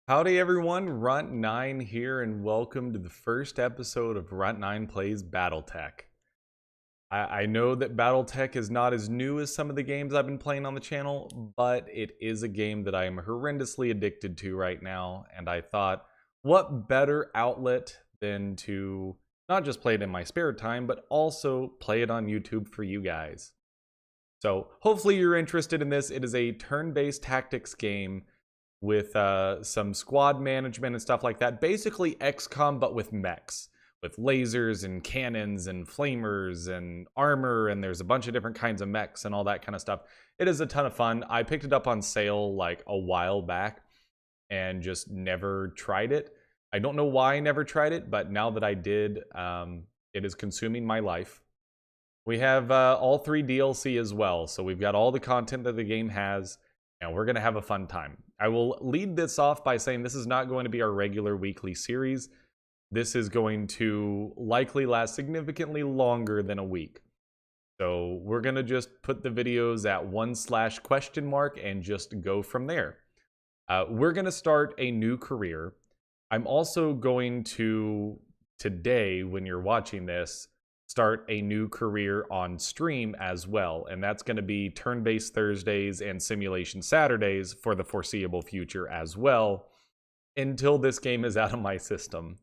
Howdy everyone, Runt9 here, and welcome to the first episode of Runt9 Plays Battletech. I know that Battletech is not as new as some of the games I've been playing on the channel, but it is a game that I am horrendously addicted to right now, and I thought, what better outlet than to not just play it in my spare time, but also play it on YouTube for you guys. So hopefully you're interested in this. It is a turn-based tactics game with some squad management and stuff like that. Basically XCOM, but with mechs, with lasers and cannons and flamers and armor, and there's a bunch of different kinds of mechs and all that kind of stuff. It is a ton of fun. I picked it up on sale like a while back and just never tried it. I don't know why I never tried it, but now that I did, it is consuming my life. We have all 3 DLC as well, so we've got all the content that the game has, and we're going to have a fun time. I will lead this off by saying this is not going to be our regular weekly series. This is going to likely last significantly longer than a week. So we're going to just put the videos at 1/?? And just go from there. We're going to start a new career. I'm also going to, today, when you're watching this, start a new career on stream as well, and that's going to be turn-based Thursdays and simulation Saturdays for the foreseeable future as well, until this game is out of my system.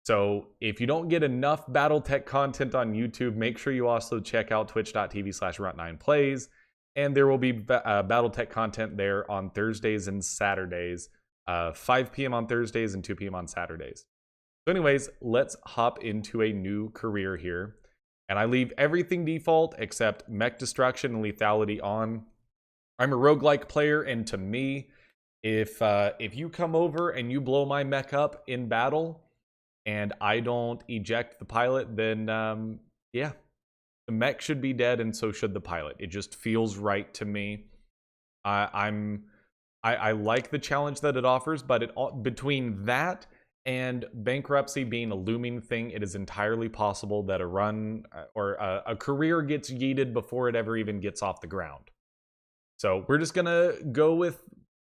So if you don't get enough Battletech content on YouTube, make sure you also check out twitch.tv/Runt9Plays, and there will be Battletech content there on Thursdays and Saturdays, 5 p.m. on Thursdays and 2 p.m. on Saturdays. So anyways, let's hop into a new career here. And I leave everything default except mech destruction and lethality on. I'm a roguelike player, and to me, if you come over and you blow my mech up in battle and I don't eject the pilot, then yeah, the mech should be dead and so should the pilot. It just feels right to me. I like the challenge that it offers, but between that and bankruptcy being a looming thing, it is entirely possible that a run or a career gets yeeted before it ever even gets off the ground. So we're just gonna go with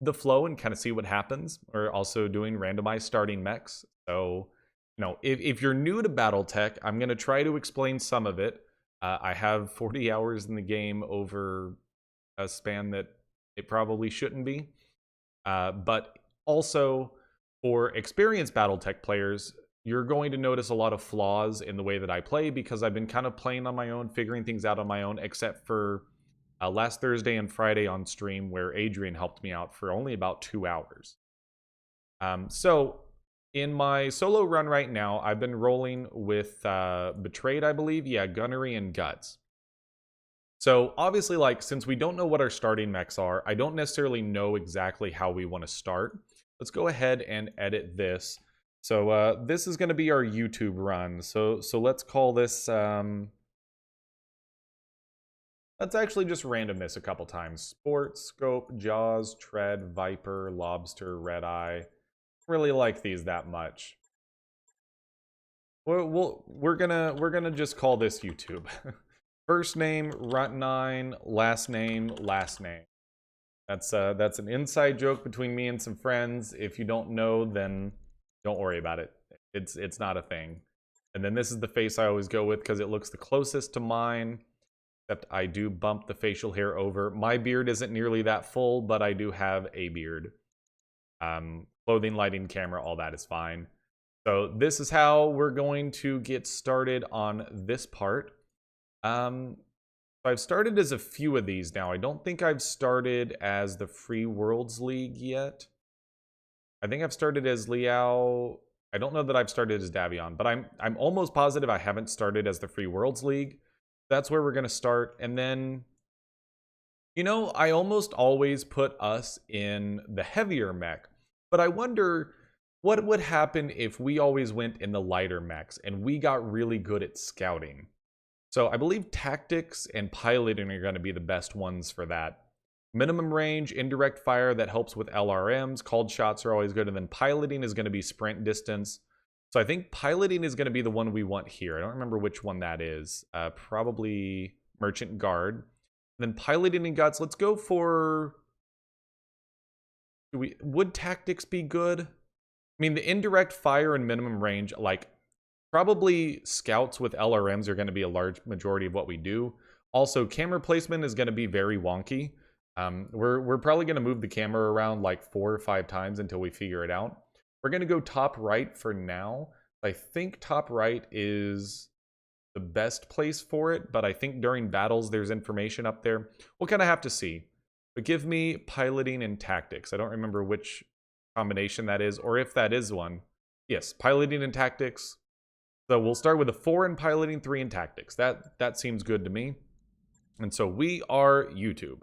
the flow and kind of see what happens. We're also doing randomized starting mechs. So, if you're new to Battletech, I'm gonna try to explain some of it. I have 40 hours in the game over a span that it probably shouldn't be. But also, for experienced Battletech players, you're going to notice a lot of flaws in the way that I play because I've been kind of playing on my own, figuring things out on my own, except for last Thursday and Friday on stream where Adrian helped me out for only about 2 hours. So in my solo run right now, I've been rolling with Betrayed, I believe. Yeah, Gunnery and Guts. So obviously, since we don't know what our starting mechs are, I don't necessarily know exactly how we want to start. Let's go ahead and edit this. So this is going to be our YouTube run. So let's call this, let's actually just random this a couple times. Sport, Scope, Jaws, Tread, Viper, Lobster, Red Eye. Really like these that much. We're gonna just call this YouTube. First name, Runt9, last name, last name. That's an inside joke between me and some friends. If you don't know, then don't worry about it. It's not a thing. And then this is the face I always go with because it looks the closest to mine, except I do bump the facial hair over. My beard isn't nearly that full, but I do have a beard. Clothing, lighting, camera, all that is fine. So this is how we're going to get started on this part. I've started as a few of these now. I don't think I've started as the Free Worlds League yet. I think I've started as Liao. I don't know that I've started as Davion, but I'm almost positive I haven't started as the Free Worlds League. That's where we're going to start. And then, I almost always put us in the heavier mech, but I wonder what would happen if we always went in the lighter mechs and we got really good at scouting. So I believe tactics and piloting are going to be the best ones for that. Minimum range, indirect fire that helps with LRMs. Called shots are always good. And then piloting is going to be sprint distance. So I think piloting is going to be the one we want here. I don't remember which one that is. Probably Merchant Guard. And then piloting and guts. Let's go for would tactics be good? I mean, the indirect fire and minimum range, like, probably scouts with LRMs are going to be a large majority of what we do. Also, camera placement is going to be very wonky. We're probably going to move the camera around like 4 or 5 times until we figure it out. We're going to go top right for now. I think top right is the best place for it, but I think during battles there's information up there. We'll kind of have to see. But give me piloting and tactics. I don't remember which combination that is, or if that is one. Yes, piloting and tactics. So we'll start with a 4 in piloting, 3 in tactics. That seems good to me. And so we are YouTube.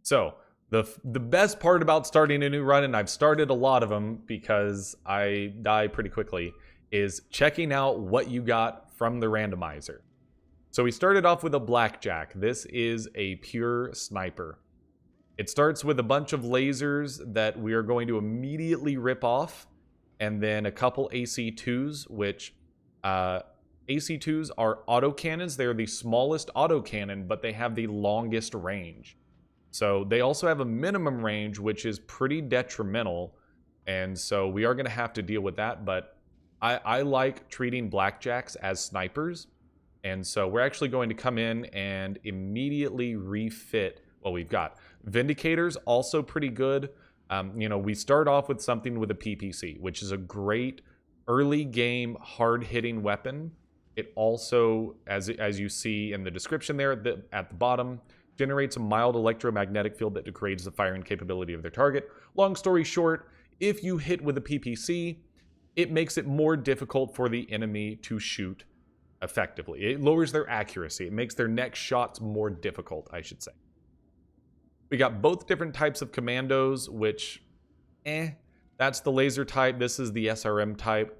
So the best part about starting a new run, and I've started a lot of them because I die pretty quickly, is checking out what you got from the randomizer. So we started off with a blackjack. This is a pure sniper. It starts with a bunch of lasers that we are going to immediately rip off, and then a couple AC2s, which AC2s are autocannons. They are the smallest autocannon, but they have the longest range. So they also have a minimum range, which is pretty detrimental, and so we are going to have to deal with that, but I like treating blackjacks as snipers, and so we're actually going to come in and immediately refit what we've got. Vindicators, also pretty good. You know, we start off with something with a PPC, which is a great early game hard-hitting weapon. It also, as you see in the description there at the bottom, generates a mild electromagnetic field that degrades the firing capability of their target. Long story short, if you hit with a PPC, it makes it more difficult for the enemy to shoot effectively. It lowers their accuracy. It makes their next shots more difficult, I should say. We got both different types of commandos, which, that's the laser type. This is the SRM type.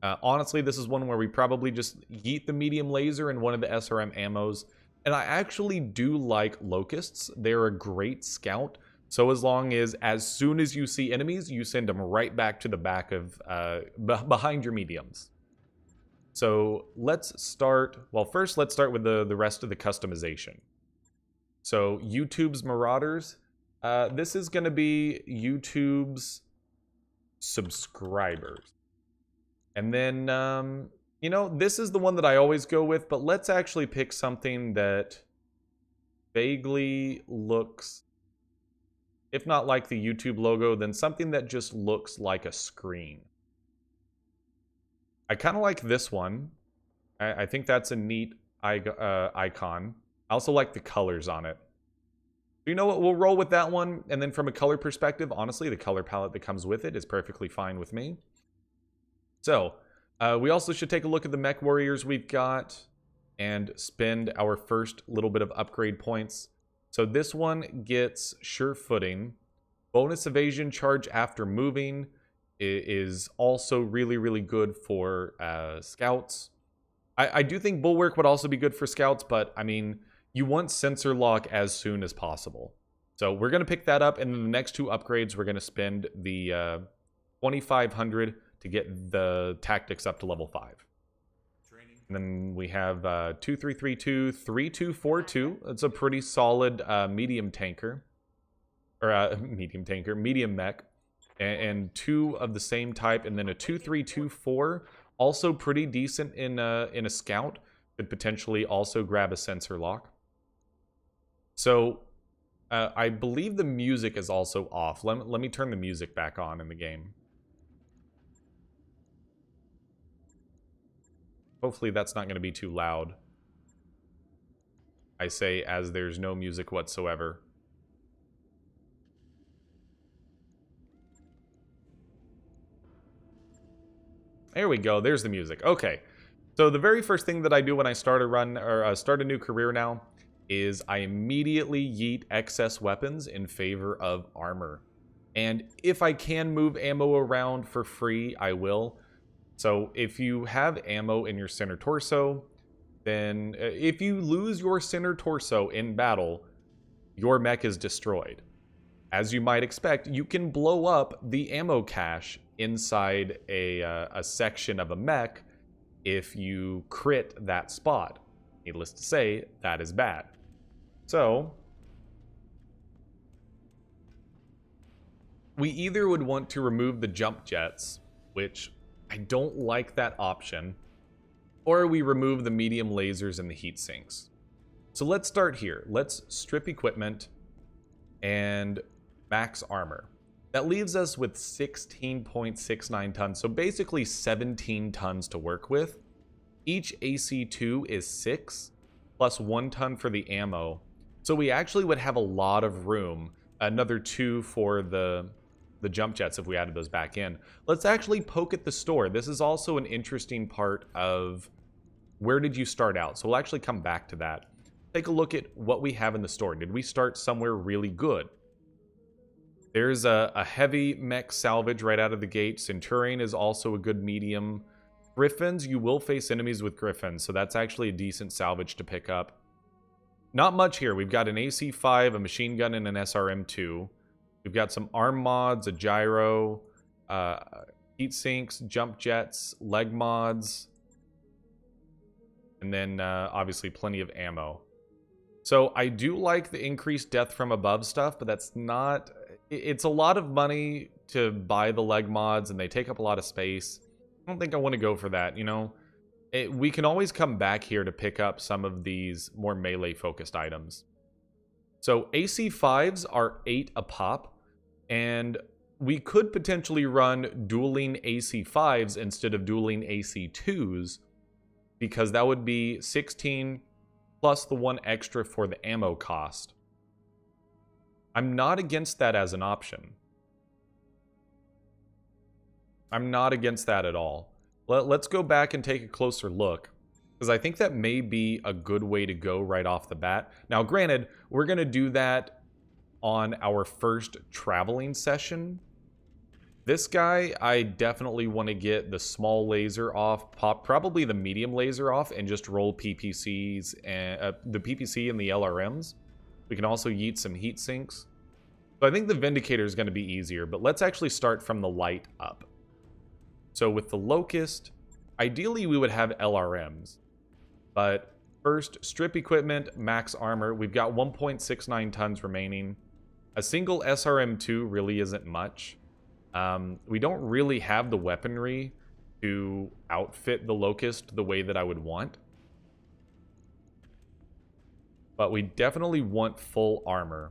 Honestly, this is one where we probably just yeet the medium laser in one of the SRM ammos. And I actually do like locusts. They're a great scout. So as soon as you see enemies, you send them right back to the back of, behind your mediums. So let's start, well, first let's start with the rest of the customization. So YouTube's Marauders, this is going to be YouTube's subscribers. And then, you know, this is the one that I always go with, but let's actually pick something that vaguely looks, if not like the YouTube logo, then something that just looks like a screen. I kind of like this one. I think that's a neat icon. I also like the colors on it. You know what? We'll roll with that one. And then from a color perspective, honestly, the color palette that comes with it is perfectly fine with me. So, we also should take a look at the mech warriors we've got and spend our first little bit of upgrade points. So this one gets sure footing. Bonus evasion charge after moving is also really, really good for scouts. I do think bulwark would also be good for scouts, but I mean, you want sensor lock as soon as possible. So we're going to pick that up, and then the next 2 upgrades, we're going to spend the 2,500 to get the tactics up to level 5. And then we have 2332, 3242. That's a pretty solid medium tanker. Or medium mech. And 2 of the same type, and then a 2324. Also pretty decent in a scout. Could potentially also grab a sensor lock. So, I believe the music is also off. Let me turn the music back on in the game. Hopefully that's not going to be too loud. I say as there's no music whatsoever. There we go. There's the music. Okay. So the very first thing that I do when I start a run, or start a new career now, is I immediately yeet excess weapons in favor of armor. And if I can move ammo around for free, I will. So if you have ammo in your center torso, then if you lose your center torso in battle, your mech is destroyed. As you might expect, you can blow up the ammo cache inside a section of a mech if you crit that spot. Needless to say, that is bad. So, we either would want to remove the jump jets, which I don't like that option, or we remove the medium lasers and the heat sinks. So let's start here. Let's strip equipment and max armor. That leaves us with 16.69 tons, so basically 17 tons to work with. Each AC2 is 6, plus 1 ton for the ammo. So we actually would have a lot of room, another 2 for the jump jets if we added those back in. Let's actually poke at the store. This is also an interesting part of where did you start out. So we'll actually come back to that. Take a look at what we have in the store. Did we start somewhere really good? There's a heavy mech salvage right out of the gate. Centurion is also a good medium. Griffins, you will face enemies with Griffins, so that's actually a decent salvage to pick up. Not much here. We've got an AC-5, a machine gun, and an SRM-2. We've got some arm mods, a gyro, heat sinks, jump jets, leg mods, and then obviously plenty of ammo. So I do like the increased death from above stuff, but that's not... It's a lot of money to buy the leg mods, and they take up a lot of space. I don't think I want to go for that, you know? We can always come back here to pick up some of these more melee-focused items. So AC-5s are 8 a pop, and we could potentially run dueling AC-5s instead of dueling AC-2s, because that would be 16 plus the 1 extra for the ammo cost. I'm not against that as an option. I'm not against that at all. Let's go back and take a closer look, because I think that may be a good way to go right off the bat. Now, granted, we're going to do that on our first traveling session. This guy, I definitely want to get the small laser off, probably the medium laser off, and just roll PPCs and the PPC and the LRMs. We can also yeet some heat sinks. So I think the Vindicator is going to be easier, but let's actually start from the light up. So with the Locust, ideally we would have LRMs. But first, strip equipment, max armor. We've got 1.69 tons remaining. A single SRM-2 really isn't much. We don't really have the weaponry to outfit the Locust the way that I would want. But we definitely want full armor.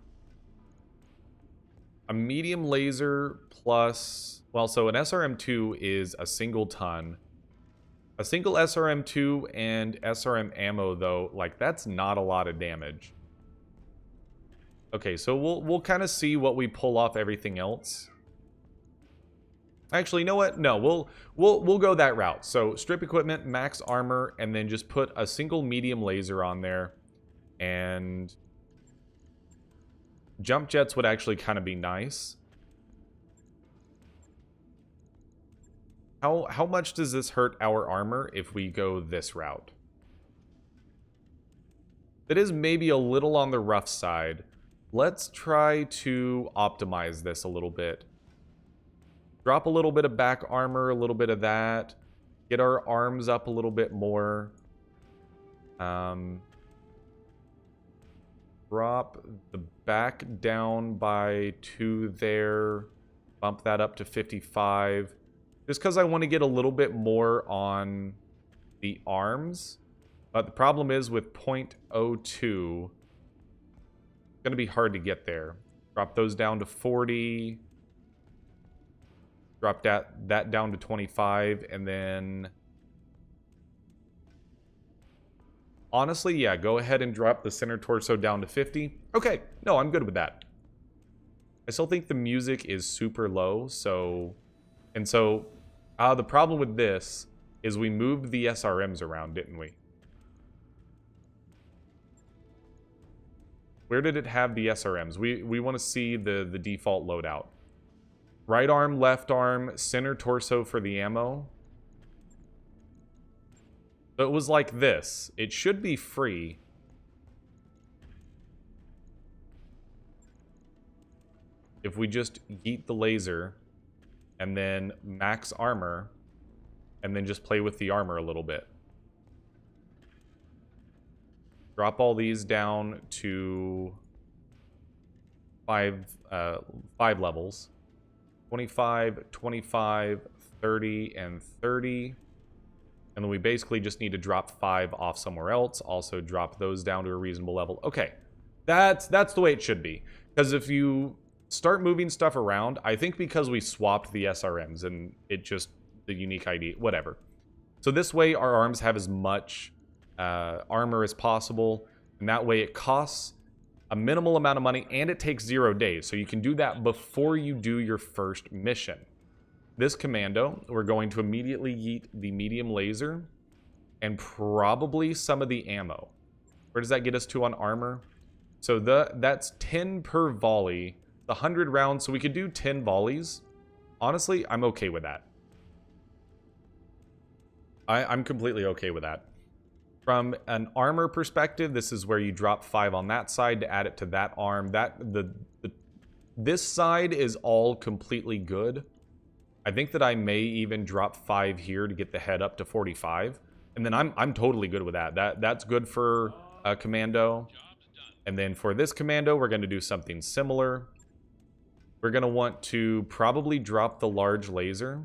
A medium laser plus... Well, so an SRM-2 is a single ton. A single SRM-2 and SRM ammo, though, like, that's not a lot of damage. Okay, so we'll kind of see what we pull off everything else. Actually, you know what? No, we'll go that route. So strip equipment, max armor, and then just put a single medium laser on there. And jump jets would actually kind of be nice. How much does this hurt our armor if we go this route? It is maybe a little on the rough side. Let's try to optimize this a little bit. Drop a little bit of back armor, a little bit of that. Get our arms up a little bit more. Drop the back down by 2 there. Bump that up to 55. Just because I want to get a little bit more on the arms. But the problem is with 0.02, it's going to be hard to get there. Drop those down to 40. Drop that down to 25. And then... honestly, yeah, go ahead and drop the center torso down to 50. Okay, no, I'm good with that. I still think the music is super low, so... And so, the problem with this is we moved the SRMs around, didn't we? Where did it have the SRMs? We want to see the default loadout. Right arm, left arm, center torso for the ammo. So it was like this. It should be free. If we just yeet the laser... and then max armor, and then just play with the armor a little bit. Drop all these down to 5 levels. 25, 25, 30, and 30. And then we basically just need to drop 5 off somewhere else. Also drop those down to a reasonable level. Okay, that's the way it should be. Because if you start moving stuff around, I think because we swapped the SRMs and it just, the unique ID, whatever. So this way our arms have as much armor as possible. And that way it costs a minimal amount of money and it takes 0 days. So you can do that before you do your first mission. This commando, we're going to immediately yeet the medium laser and probably some of the ammo. Where does that get us to on armor? So that's 10 per volley, the 100 rounds, so we could do 10 volleys. Honestly, I'm okay with that. I'm completely okay with that. From an armor perspective, this is where you drop 5 on that side to add it to that arm. This side is all completely good. I think that I may even drop 5 here to get the head up to 45. And then I'm totally good with that. That's good for a commando. And then for this commando, we're going to do something similar. We're going to want to probably drop the large laser.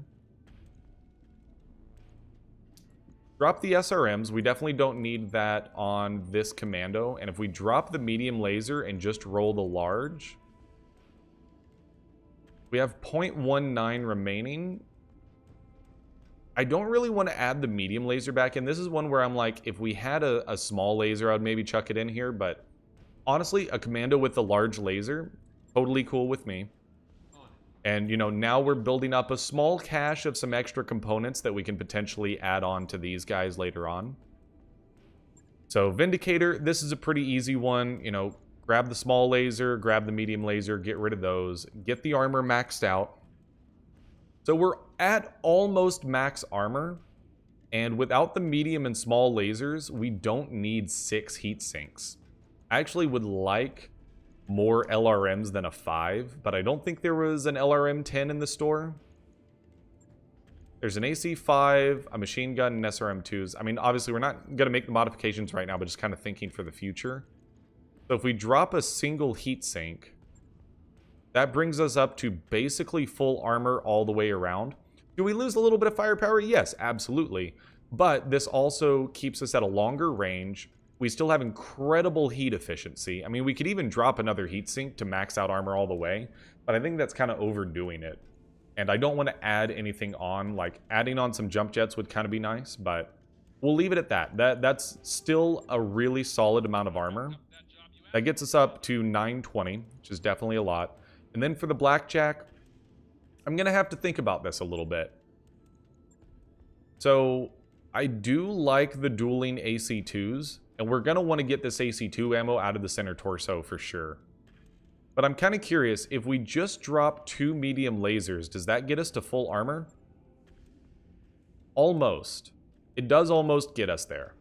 Drop the SRMs. We definitely don't need that on this commando. And if we drop the medium laser and just roll the large, we have 0.19 remaining. I don't really want to add the medium laser back in. This is one where I'm like, if we had a small laser, I'd maybe chuck it in here. But honestly, a commando with the large laser, totally cool with me. And, you know, now we're building up a small cache of some extra components that we can potentially add on to these guys later on. So Vindicator, this is a pretty easy one. You know, grab the small laser, grab the medium laser, get rid of those, get the armor maxed out. So we're at almost max armor. And without the medium and small lasers, we don't need 6 heat sinks. I actually would like more LRMs than a 5, but I don't think there was an LRM 10 in the store. There's an AC5, a machine gun, and SRM 2s. I mean, obviously, we're not going to make the modifications right now, but just kind of thinking for the future. So if we drop a single heatsink, that brings us up to basically full armor all the way around. Do we lose a little bit of firepower? Yes, absolutely. But this also keeps us at a longer range. We still have incredible heat efficiency. I mean, we could even drop another heatsink to max out armor all the way, but I think that's kind of overdoing it. And I don't want to add anything on. Like, adding on some jump jets would kind of be nice, but we'll leave it at that. That's still a really solid amount of armor. That gets us up to 920, which is definitely a lot. And then for the blackjack, I'm going to have to think about this a little bit. So I do like the dueling AC2s. And we're going to want to get this AC2 ammo out of the center torso for sure. But I'm kind of curious, if we just drop 2 medium lasers, does that get us to full armor? Almost. It does almost get us there.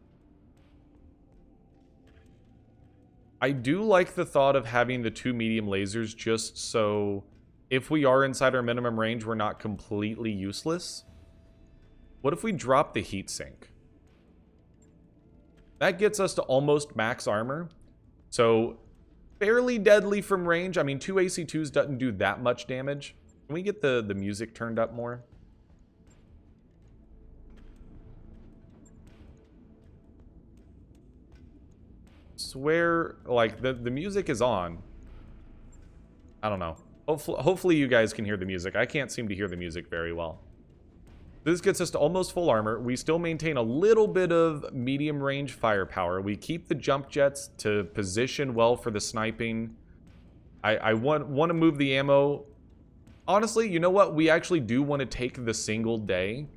I do like the thought of having the 2 medium lasers just so if we are inside our minimum range, we're not completely useless. What if we drop the heatsink? That gets us to almost max armor. So, fairly deadly from range. I mean, 2 AC2s doesn't do that much damage. Can we get the music turned up more? Swear, like, the music is on. I don't know. Hopefully you guys can hear the music. I can't seem to hear the music very well. This gets us to almost full armor. We still maintain a little bit of medium range firepower. We keep the jump jets to position well for the sniping. I want to move the ammo. Honestly, you know what? We actually do want to take the single day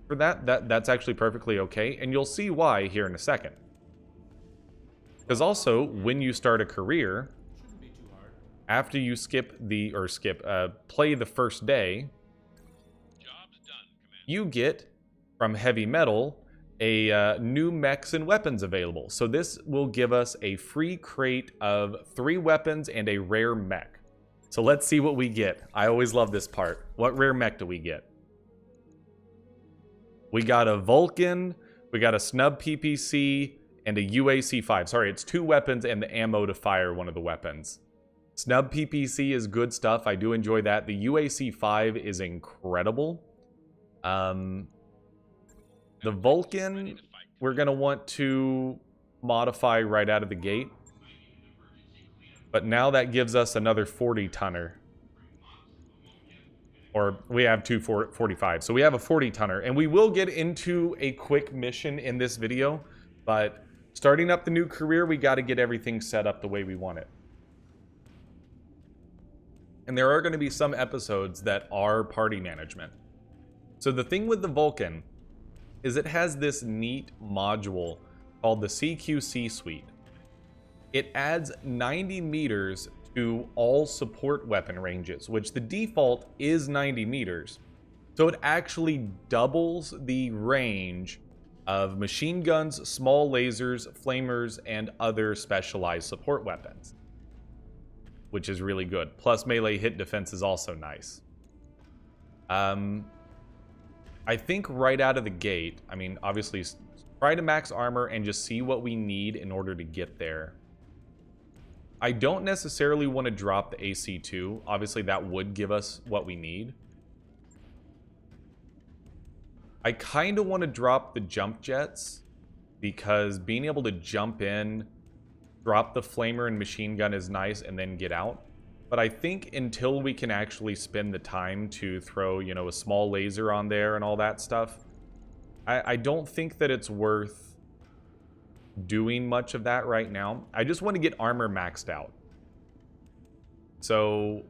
for that. That's actually perfectly okay. And you'll see why here in a second. Because also, when you start a career, after you play the first day, you get, from Heavy Metal, a new mechs and weapons available. So this will give us a free crate of 3 weapons and a rare mech. So let's see what we get. I always love this part. What rare mech do we get? We got a Vulcan, we got a snub PPC, and a UAC-5. Sorry, it's 2 weapons and the ammo to fire one of the weapons. Snub PPC is good stuff. I do enjoy that. The UAC 5 is incredible. The Vulcan, we're going to want to modify right out of the gate. But now that gives us another 40-tonner. Or we have two 45. So we have a 40-tonner. And we will get into a quick mission in this video. But starting up the new career, we got to get everything set up the way we want it. And there are going to be some episodes that are party management. So the thing with the Vulcan is it has this neat module called the CQC suite. It adds 90 meters to all support weapon ranges, which the default is 90 meters. So it actually doubles the range of machine guns, small lasers, flamers, and other specialized support weapons, which is really good. Plus melee hit defense is also nice. I think right out of the gate, I mean, obviously, try to max armor and just see what we need in order to get there. I don't necessarily want to drop the AC2. Obviously, that would give us what we need. I kind of want to drop the jump jets because being able to jump in, drop the flamer and machine gun is nice, and then get out. But I think until we can actually spend the time to throw, you know, a small laser on there and all that stuff, I don't think that it's worth doing much of that right now. I just want to get armor maxed out. So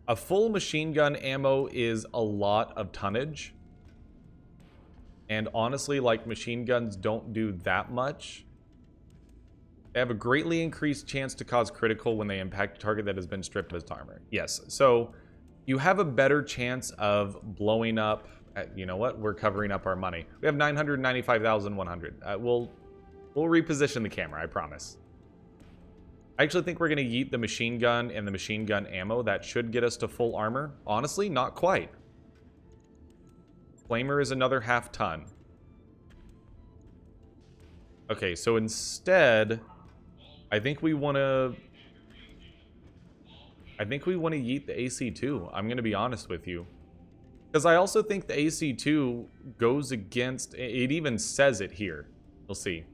a full machine gun ammo is a lot of tonnage. And honestly, like, machine guns don't do that much. They have a greatly increased chance to cause critical when they impact a target that has been stripped of its armor. Yes, so you have a better chance of blowing up. You know what? We're covering up our money. We have 995,100. We'll reposition the camera, I promise. I actually think we're going to yeet the machine gun and the machine gun ammo. That should get us to full armor. Honestly, not quite. Flamer is another half ton. Okay, so instead, I think we want to yeet the AC2. I'm going to be honest with you. Because I also think the AC2 goes against... It even says it here. We'll see.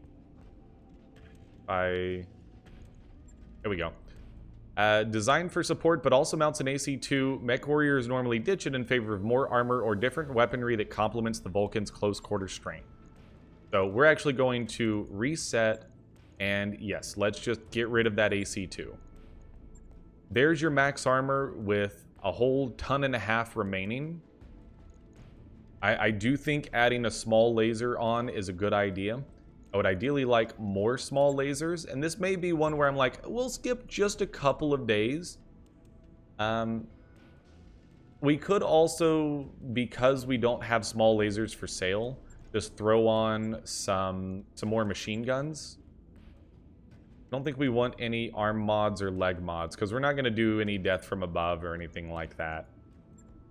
Here we go. Designed for support, but also mounts an AC2. Mech warriors normally ditch it in favor of more armor or different weaponry that complements the Vulcan's close quarter strength. So we're actually going to reset, and yes, let's just get rid of that AC2. There's your max armor with a whole ton and a half remaining. I do think adding a small laser on is a good idea. I would ideally like more small lasers, and this may be one where I'm like, we'll skip just a couple of days. We could also, because we don't have small lasers for sale, just throw on some more machine guns. I don't think we want any arm mods or leg mods, because we're not going to do any death from above or anything like that.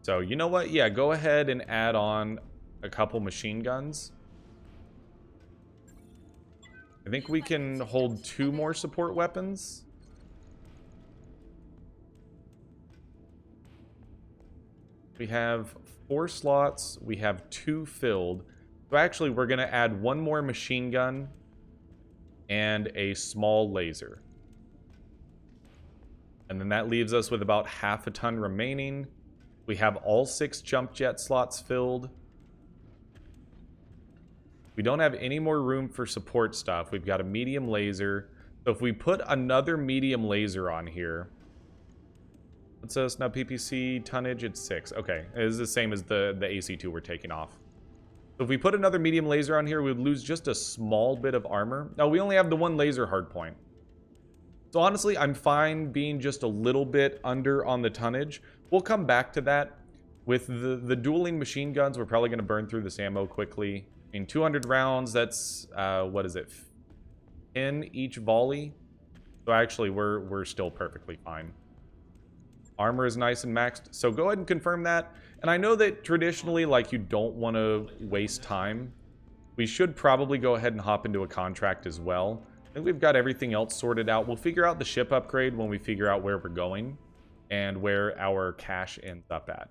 So, you know what? Yeah, go ahead and add on a couple machine guns. I think we can hold 2 more support weapons. We have 4 slots. We have 2 filled. So actually, we're going to add 1 more machine gun and a small laser. And then that leaves us with about half a ton remaining. We have all 6 jump jet slots filled. We don't have any more room for support stuff. We've got a medium laser. So if we put another medium laser on here, what's us now? PPC tonnage, it's 6. Okay, it is the same as the AC2 we're taking off. So if we put another medium laser on here, we would lose just a small bit of armor. No, we only have the 1 laser hardpoint. So honestly, I'm fine being just a little bit under on the tonnage. We'll come back to that. With the dueling machine guns, we're probably going to burn through this ammo quickly. In 200 rounds, that's, what is it? 10 each volley. So actually, we're still perfectly fine. Armor is nice and maxed. So go ahead and confirm that. And I know that traditionally, like, you don't want to waste time. We should probably go ahead and hop into a contract as well. think we've got everything else sorted out. We'll figure out the ship upgrade when we figure out where we're going and where our cash ends up at.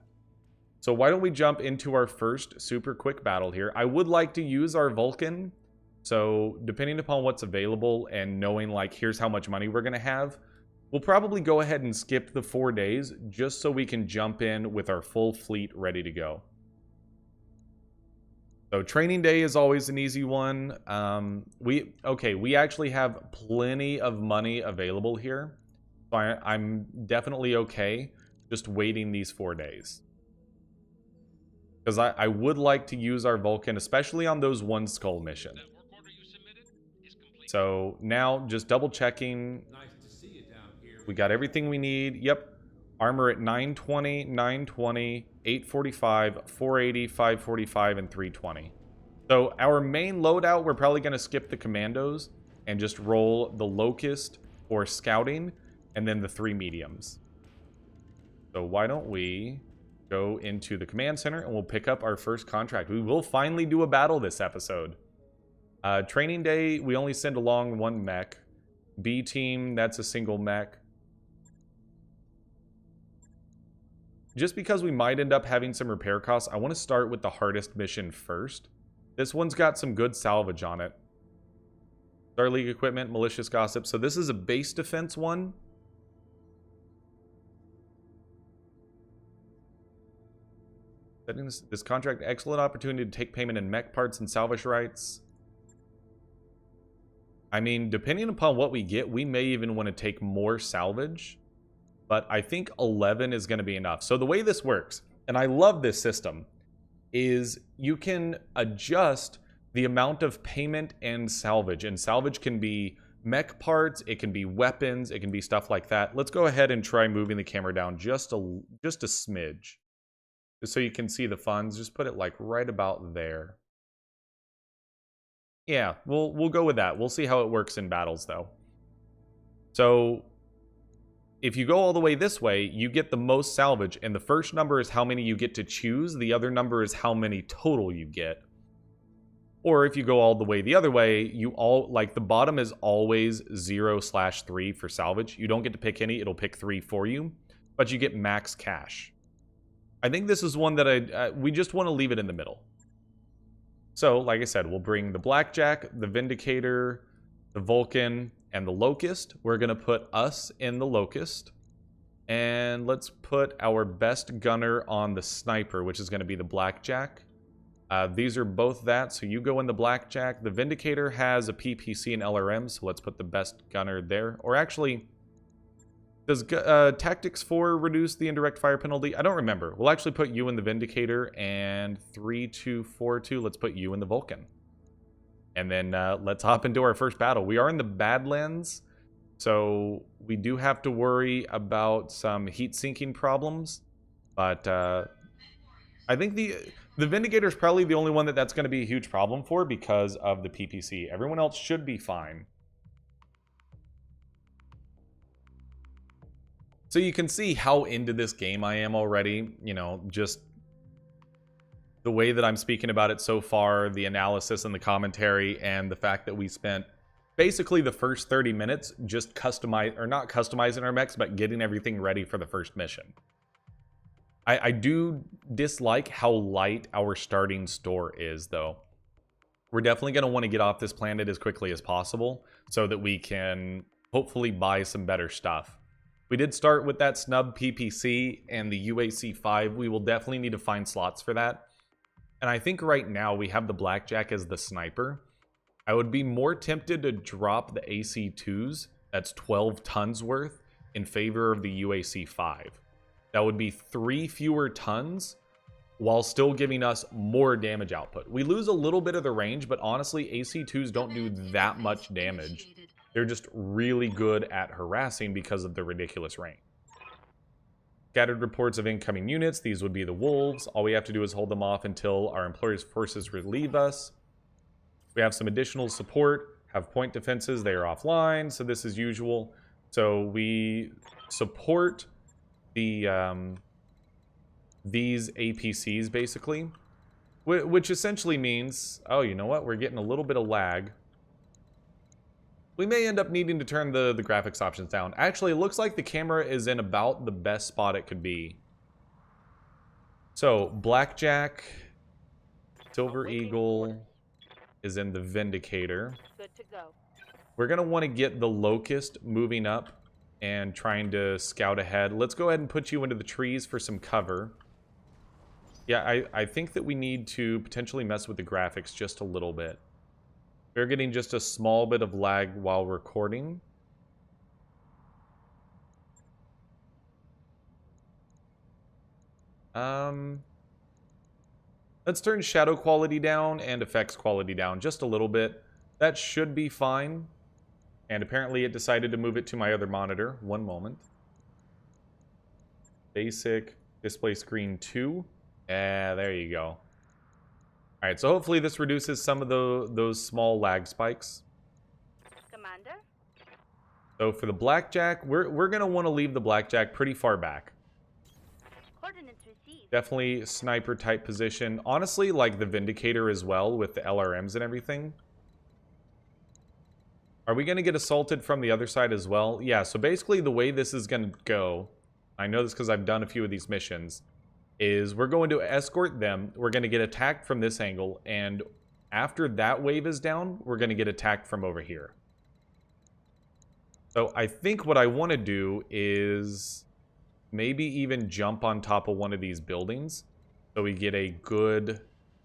So why don't we jump into our first super quick battle here. I would like to use our Vulcan. So depending upon what's available and knowing like here's how much money we're going to have, we'll probably go ahead and skip the 4 days just so we can jump in with our full fleet ready to go. So training day is always an easy one. We actually have plenty of money available here. So I'm definitely okay just waiting these 4 days. Because I would like to use our Vulcan, especially on those one skull missions. So now just double checking. Nice to see you down here. We got everything we need. Yep. Armor at 920, 920, 845, 480, 545, and 320. So our main loadout, we're probably going to skip the commandos and just roll the Locust for scouting and then the 3 mediums. So why don't we go into the command center and we'll pick up our first contract. We will finally do a battle this episode. Training day, we only send along 1 mech. B team, that's a single mech. Just because we might end up having some repair costs, I want to start with the hardest mission first. This one's got some good salvage on it. Star League equipment, malicious gossip. So this is a base defense one. Setting this contract, excellent opportunity to take payment in mech parts and salvage rights. I mean, depending upon what we get, we may even want to take more salvage. But I think 11 is going to be enough. So the way this works, and I love this system, is you can adjust the amount of payment and salvage. And salvage can be mech parts, it can be weapons, it can be stuff like that. Let's go ahead and try moving the camera down just a smidge. Just so you can see the funds. Just put it like right about there. Yeah, we'll go with that. We'll see how it works in battles though. So if you go all the way this way, you get the most salvage, and the first number is how many you get to choose. The other number is how many total you get. Or if you go all the way the other way, the bottom is always 0/3 for salvage. You don't get to pick any, it'll pick 3 for you, but you get max cash. I think this is one that we just want to leave it in the middle. So, like I said, we'll bring the Blackjack, the Vindicator, the Vulcan, and the Locust. We're going to put us in the Locust. And let's put our best gunner on the Sniper, which is going to be the Blackjack. These are both that, so you go in the Blackjack. The Vindicator has a PPC and LRM, so let's put the best gunner there. Or actually, does Tactics 4 reduce the indirect fire penalty? I don't remember. We'll actually put you in the Vindicator, and 3-2-4-2, let's put you in the Vulcan. And then let's hop into our first battle. We are in the Badlands, so we do have to worry about some heat sinking problems. But I think the Vindicator is probably the only one that's going to be a huge problem for because of the PPC. Everyone else should be fine. So you can see how into this game I am already. You know, just the way that I'm speaking about it so far, the analysis and the commentary, and the fact that we spent basically the first 30 minutes just not customizing our mechs, but getting everything ready for the first mission. I do dislike how light our starting store is, though. We're definitely going to want to get off this planet as quickly as possible so that we can hopefully buy some better stuff. We did start with that snub PPC and the UAC-5. We will definitely need to find slots for that. And I think right now we have the Blackjack as the Sniper. I would be more tempted to drop the AC-2s, that's 12 tons worth, in favor of the UAC-5. That would be 3 fewer tons while still giving us more damage output. We lose a little bit of the range, but honestly, AC-2s don't do that much damage. They're just really good at harassing because of the ridiculous range. Scattered reports of incoming units. These would be the Wolves. All we have to do is hold them off until our employer's forces relieve us. We have some additional support, have point defenses. They are offline, so this is usual. So we support the these APCs basically, which essentially means, oh, you know what? We're getting a little bit of lag. We may end up needing to turn the graphics options down. Actually, it looks like the camera is in about the best spot it could be. So, Blackjack, Silver Eagle is in the Vindicator. Good to go. We're going to want to get the Locust moving up and trying to scout ahead. Let's go ahead and put you into the trees for some cover. Yeah, I think that we need to potentially mess with the graphics just a little bit. We're getting just a small bit of lag while recording. Let's turn shadow quality down and effects quality down just a little bit. That should be fine. And apparently it decided to move it to my other monitor. One moment. Basic display screen 2. Yeah, there you go. Alright, so hopefully this reduces some of those small lag spikes. Commander? So for the Blackjack, we're going to want to leave the Blackjack pretty far back. Coordinates received. Definitely sniper type position. Honestly, like the Vindicator as well with the LRMs and everything. Are we going to get assaulted from the other side as well? Yeah, so basically the way this is going to go, I know this because I've done a few of these missions, is we're going to escort them. We're going to get attacked from this angle, and after that wave is down, we're going to get attacked from over here. So I think what I want to do is maybe even jump on top of one of these buildings so we get a good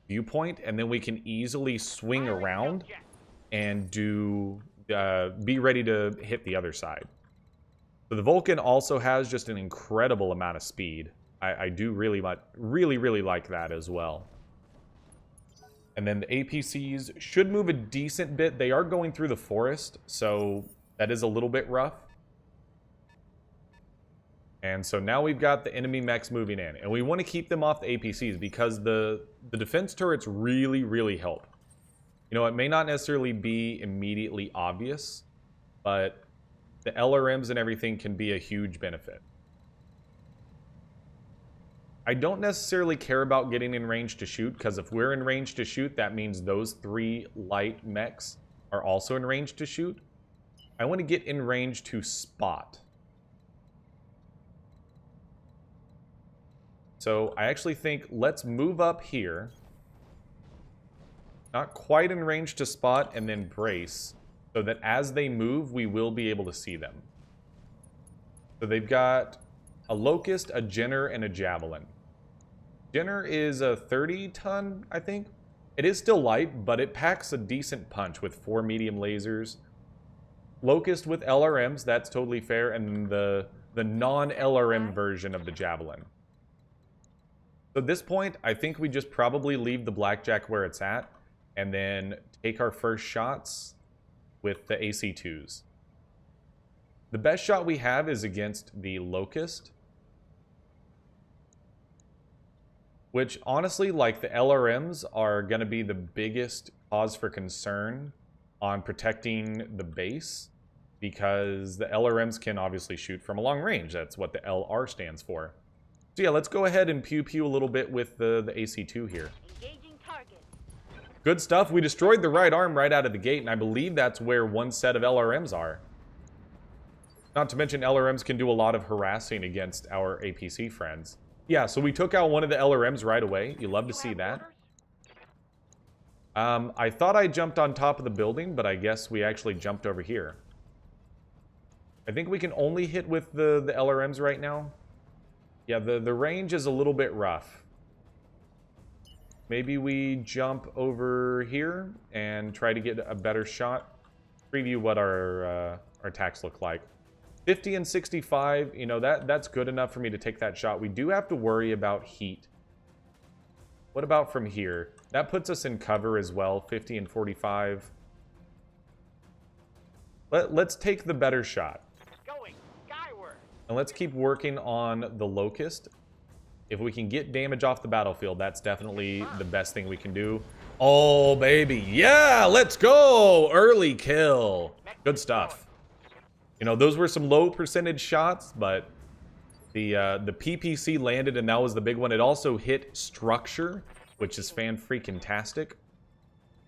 viewpoint, and then we can easily swing around and be ready to hit the other side. So the Vulcan also has just an incredible amount of speed. I do really like that as well. And then the APCs should move a decent bit. They are going through the forest, so that is a little bit rough. And so now we've got the enemy mechs moving in. And we want to keep them off the APCs because the defense turrets really help. You know, it may not necessarily be immediately obvious, but the LRMs and everything can be a huge benefit. I don't necessarily care about getting in range to shoot, because if we're in range to shoot, that means those 3 light mechs are also in range to shoot. I want to get in range to spot. So I actually think let's move up here. Not quite in range to spot, and then brace, so that as they move, we will be able to see them. So they've got a Locust, a Jenner, and a Javelin. Jenner is a 30-ton, I think. It is still light, but it packs a decent punch with 4 medium lasers. Locust with LRMs, that's totally fair, and the non-LRM version of the Javelin. So at this point, I think we just probably leave the Blackjack where it's at, and then take our first shots with the AC-2s. The best shot we have is against the Locust, which honestly, like, the LRMs are going to be the biggest cause for concern on protecting the base, because the LRMs can obviously shoot from a long range. That's what the LR stands for. So yeah, let's go ahead and pew a little bit with the AC-2 here. Engaging target. Good stuff. We destroyed the right arm right out of the gate, and I believe that's where one set of LRMs are. Not to mention LRMs can do a lot of harassing against our APC friends. Yeah, so we took out one of the LRMs right away. You love to see that. I thought I jumped on top of the building, but I guess we actually jumped over here. I think we can only hit with the LRMs right now. Yeah, the range is a little bit rough. Maybe we jump over here and try to get a better shot. Preview what our attacks look like. 50 and 65, you know, that's good enough for me to take that shot. We do have to worry about heat. What about from here? That puts us in cover as well, 50 and 45. Let's take the better shot. Going skyward. And let's keep working on the Locust. If we can get damage off the battlefield, that's definitely the best thing we can do. Oh, baby. Yeah, let's go. Early kill. Good stuff. You know, those were some low percentage shots, but the PPC landed, and that was the big one. It also hit structure, which is fan-freaking-tastic.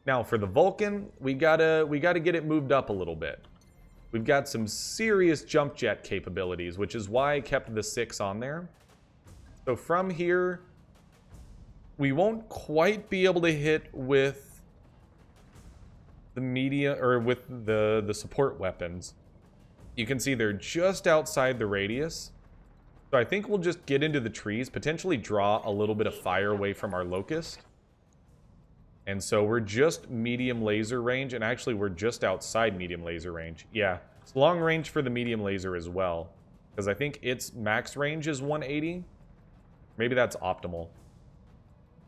Now, for the Vulcan, we gotta get it moved up a little bit. we've got some serious jump jet capabilities, which is why I kept the 6 on there. So from here, we won't quite be able to hit with the media or with the support weapons. You can see they're just outside the radius. So I think we'll just get into the trees, potentially draw a little bit of fire away from our locust. And so we're just medium laser range, and actually we're just outside medium laser range. Yeah, it's long range for the medium laser as well, because I think its max range is 180. Maybe that's optimal.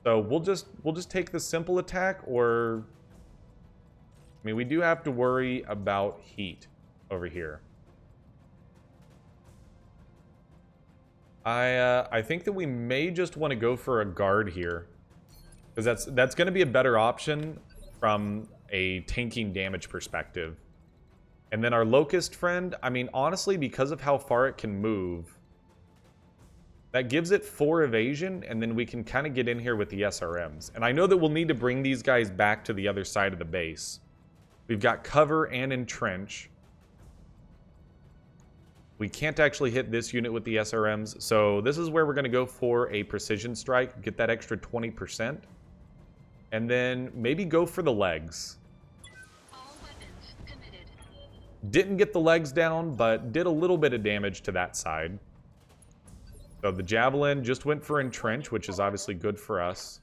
So we'll just take the simple attack, or I mean, we do have to worry about heat over here. I think that we may just want to go for a guard here, because that's going to be a better option from a tanking damage perspective. And then our locust friend, I mean, honestly, because of how far it can move, that gives it 4 evasion, and then we can kind of get in here with the SRMs. And I know that we'll need to bring these guys back to the other side of the base. We've got cover and entrench. We can't actually hit this unit with the SRMs, so this is where we're going to go for a precision strike, get that extra 20%, and then maybe go for the legs. All weapons committed. Didn't get the legs down, but did a little bit of damage to that side. So the javelin just went for entrench, which is obviously good for us.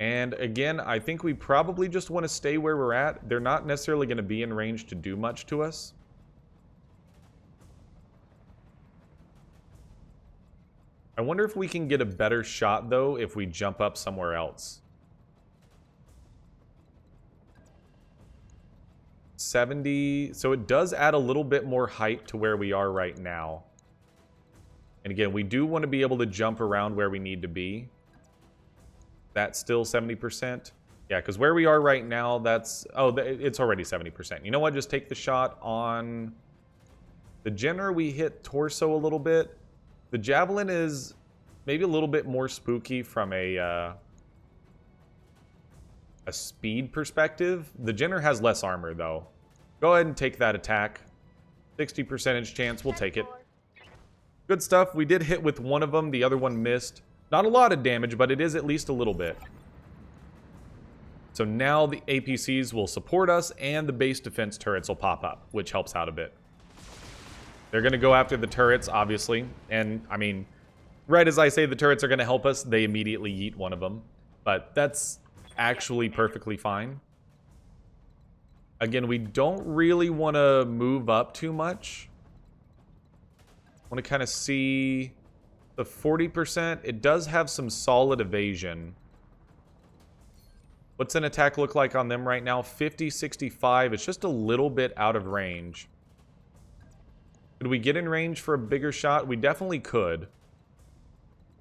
And again, I think we probably just want to stay where we're at. They're not necessarily going to be in range to do much to us. I wonder if we can get a better shot, though, if we jump up somewhere else. 70. So it does add a little bit more height to where we are right now. And again, we do want to be able to jump around where we need to be. That's still 70%. Yeah, because where we are right now, that's... Oh, it's already 70%. You know what? Just take the shot on... The Jenner, we hit torso a little bit. The javelin is maybe a little bit more spooky from a speed perspective. The Jenner has less armor, though. Go ahead and take that attack. 60% chance, we'll take it. Good stuff. We did hit with one of them. The other one missed. Not a lot of damage, but it is at least a little bit. So now the APCs will support us, and the base defense turrets will pop up, which helps out a bit. They're going to go after the turrets, obviously. And, I mean, right as I say the turrets are going to help us, they immediately yeet one of them. But that's actually perfectly fine. Again, we don't really want to move up too much. I want to kind of see the 40%. It does have some solid evasion. What's an attack look like on them right now? 50, 65. It's just a little bit out of range. Could we get in range for a bigger shot? We definitely could.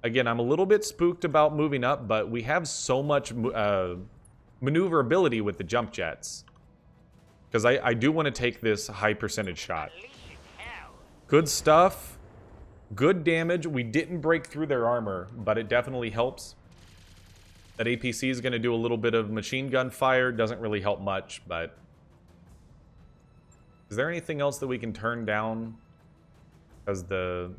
Again, I'm a little bit spooked about moving up, but we have so much maneuverability with the jump jets. Because I do want to take this high percentage shot. Good stuff. Good damage. We didn't break through their armor, but it definitely helps. That APC is going to do a little bit of machine gun fire. Doesn't really help much, but... Is there anything else that we can turn down? Because the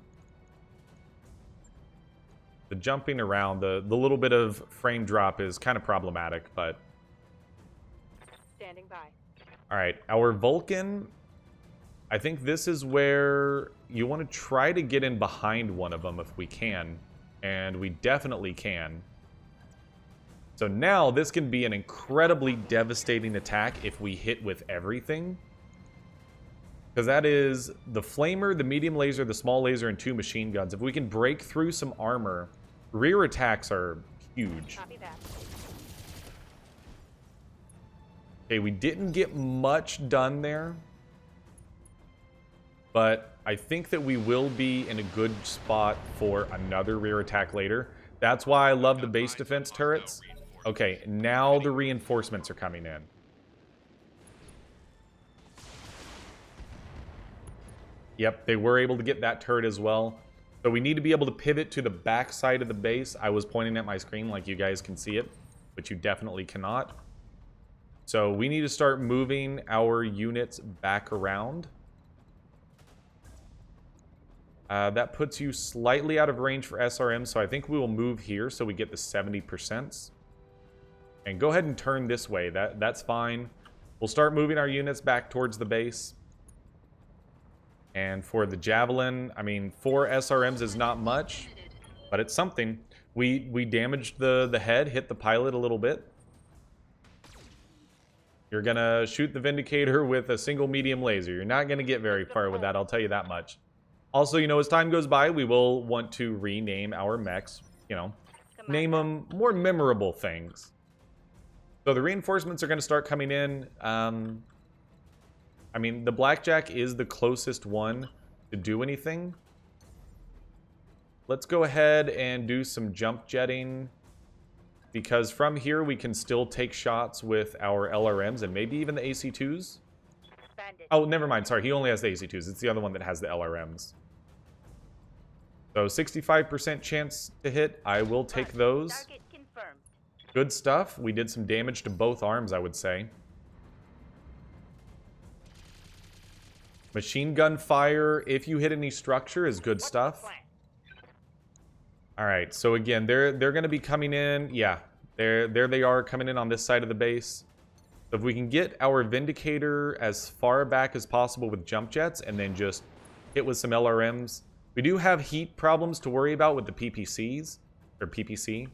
jumping around, the little bit of frame drop is kind of problematic, but... Standing by. Alright, our Vulcan... I think this is where you want to try to get in behind one of them if we can. And we definitely can. So now this can be an incredibly devastating attack if we hit with everything. Because that is the flamer, the medium laser, the small laser, and 2 machine guns. If we can break through some armor, rear attacks are huge. Copy that. Okay, we didn't get much done there. But I think that we will be in a good spot for another rear attack later. That's why I love the base defense turrets. Okay, now the reinforcements are coming in. Yep, they were able to get that turret as well. So we need to be able to pivot to the back side of the base. I was pointing at my screen like you guys can see it, but you definitely cannot. So we need to start moving our units back around. That puts you slightly out of range for SRM, so I think we will move here so we get the 70%. And go ahead and turn this way. That's fine. We'll start moving our units back towards the base. And for the Javelin, I mean, 4 SRMs is not much, but it's something. We damaged the head, hit the pilot a little bit. You're going to shoot the Vindicator with a single medium laser. You're not going to get very far with that, I'll tell you that much. Also, you know, as time goes by, we will want to rename our mechs, you know, name them more memorable things. So the reinforcements are going to start coming in. I mean, the Blackjack is the closest one to do anything. Let's go ahead and do some jump jetting, because from here we can still take shots with our LRMs and maybe even the AC-2s. Oh, never mind. Sorry, he only has the AC-2s. It's the other one that has the LRMs. So 65% chance to hit. I will take those. Good stuff. We did some damage to both arms, I would say. Machine gun fire, if you hit any structure, is good stuff. Alright, so again, they're going to be coming in. Yeah, there they are coming in on this side of the base. So if we can get our Vindicator as far back as possible with jump jets and then just hit with some LRMs. We do have heat problems to worry about with the PPCs, or PPC.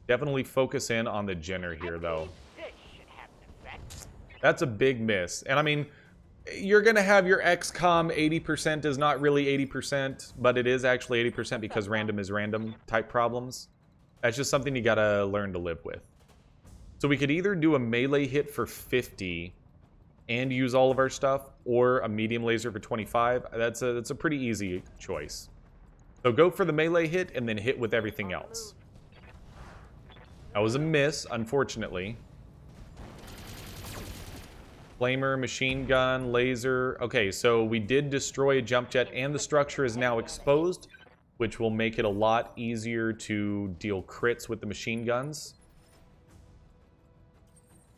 Definitely focus in on the Jenner here, though. That's a big miss. And I mean, you're going to have your XCOM 80% is not really 80%, but it is actually 80% because random is random type problems. That's just something you got to learn to live with. So we could either do a melee hit for 50 and use all of our stuff, or a medium laser for 25. That's a pretty easy choice. So go for the melee hit and then hit with everything else. That was a miss, unfortunately. Flamer, machine gun, laser. Okay, so we did destroy a jump jet and the structure is now exposed, which will make it a lot easier to deal crits with the machine guns.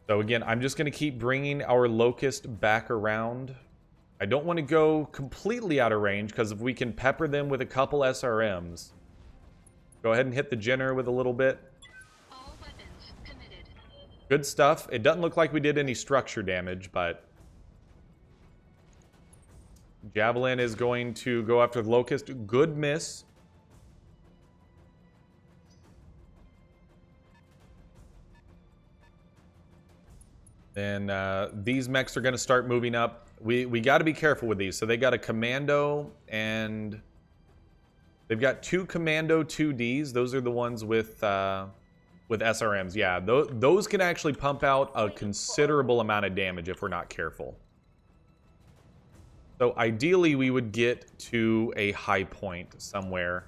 So again, I'm just going to keep bringing our Locust back around. I don't want to go completely out of range, because if we can pepper them with a couple SRMs. Go ahead and hit the Jenner with a little bit. All weapons committed. Good stuff. It doesn't look like we did any structure damage, but Javelin is going to go after the Locust. Good miss. Then these mechs are going to start moving up. We got to be careful with these. So they got a Commando, and they've got 2 Commando 2Ds. Those are the ones with SRMs. Yeah, those can actually pump out a considerable amount of damage if we're not careful. So ideally, we would get to a high point somewhere.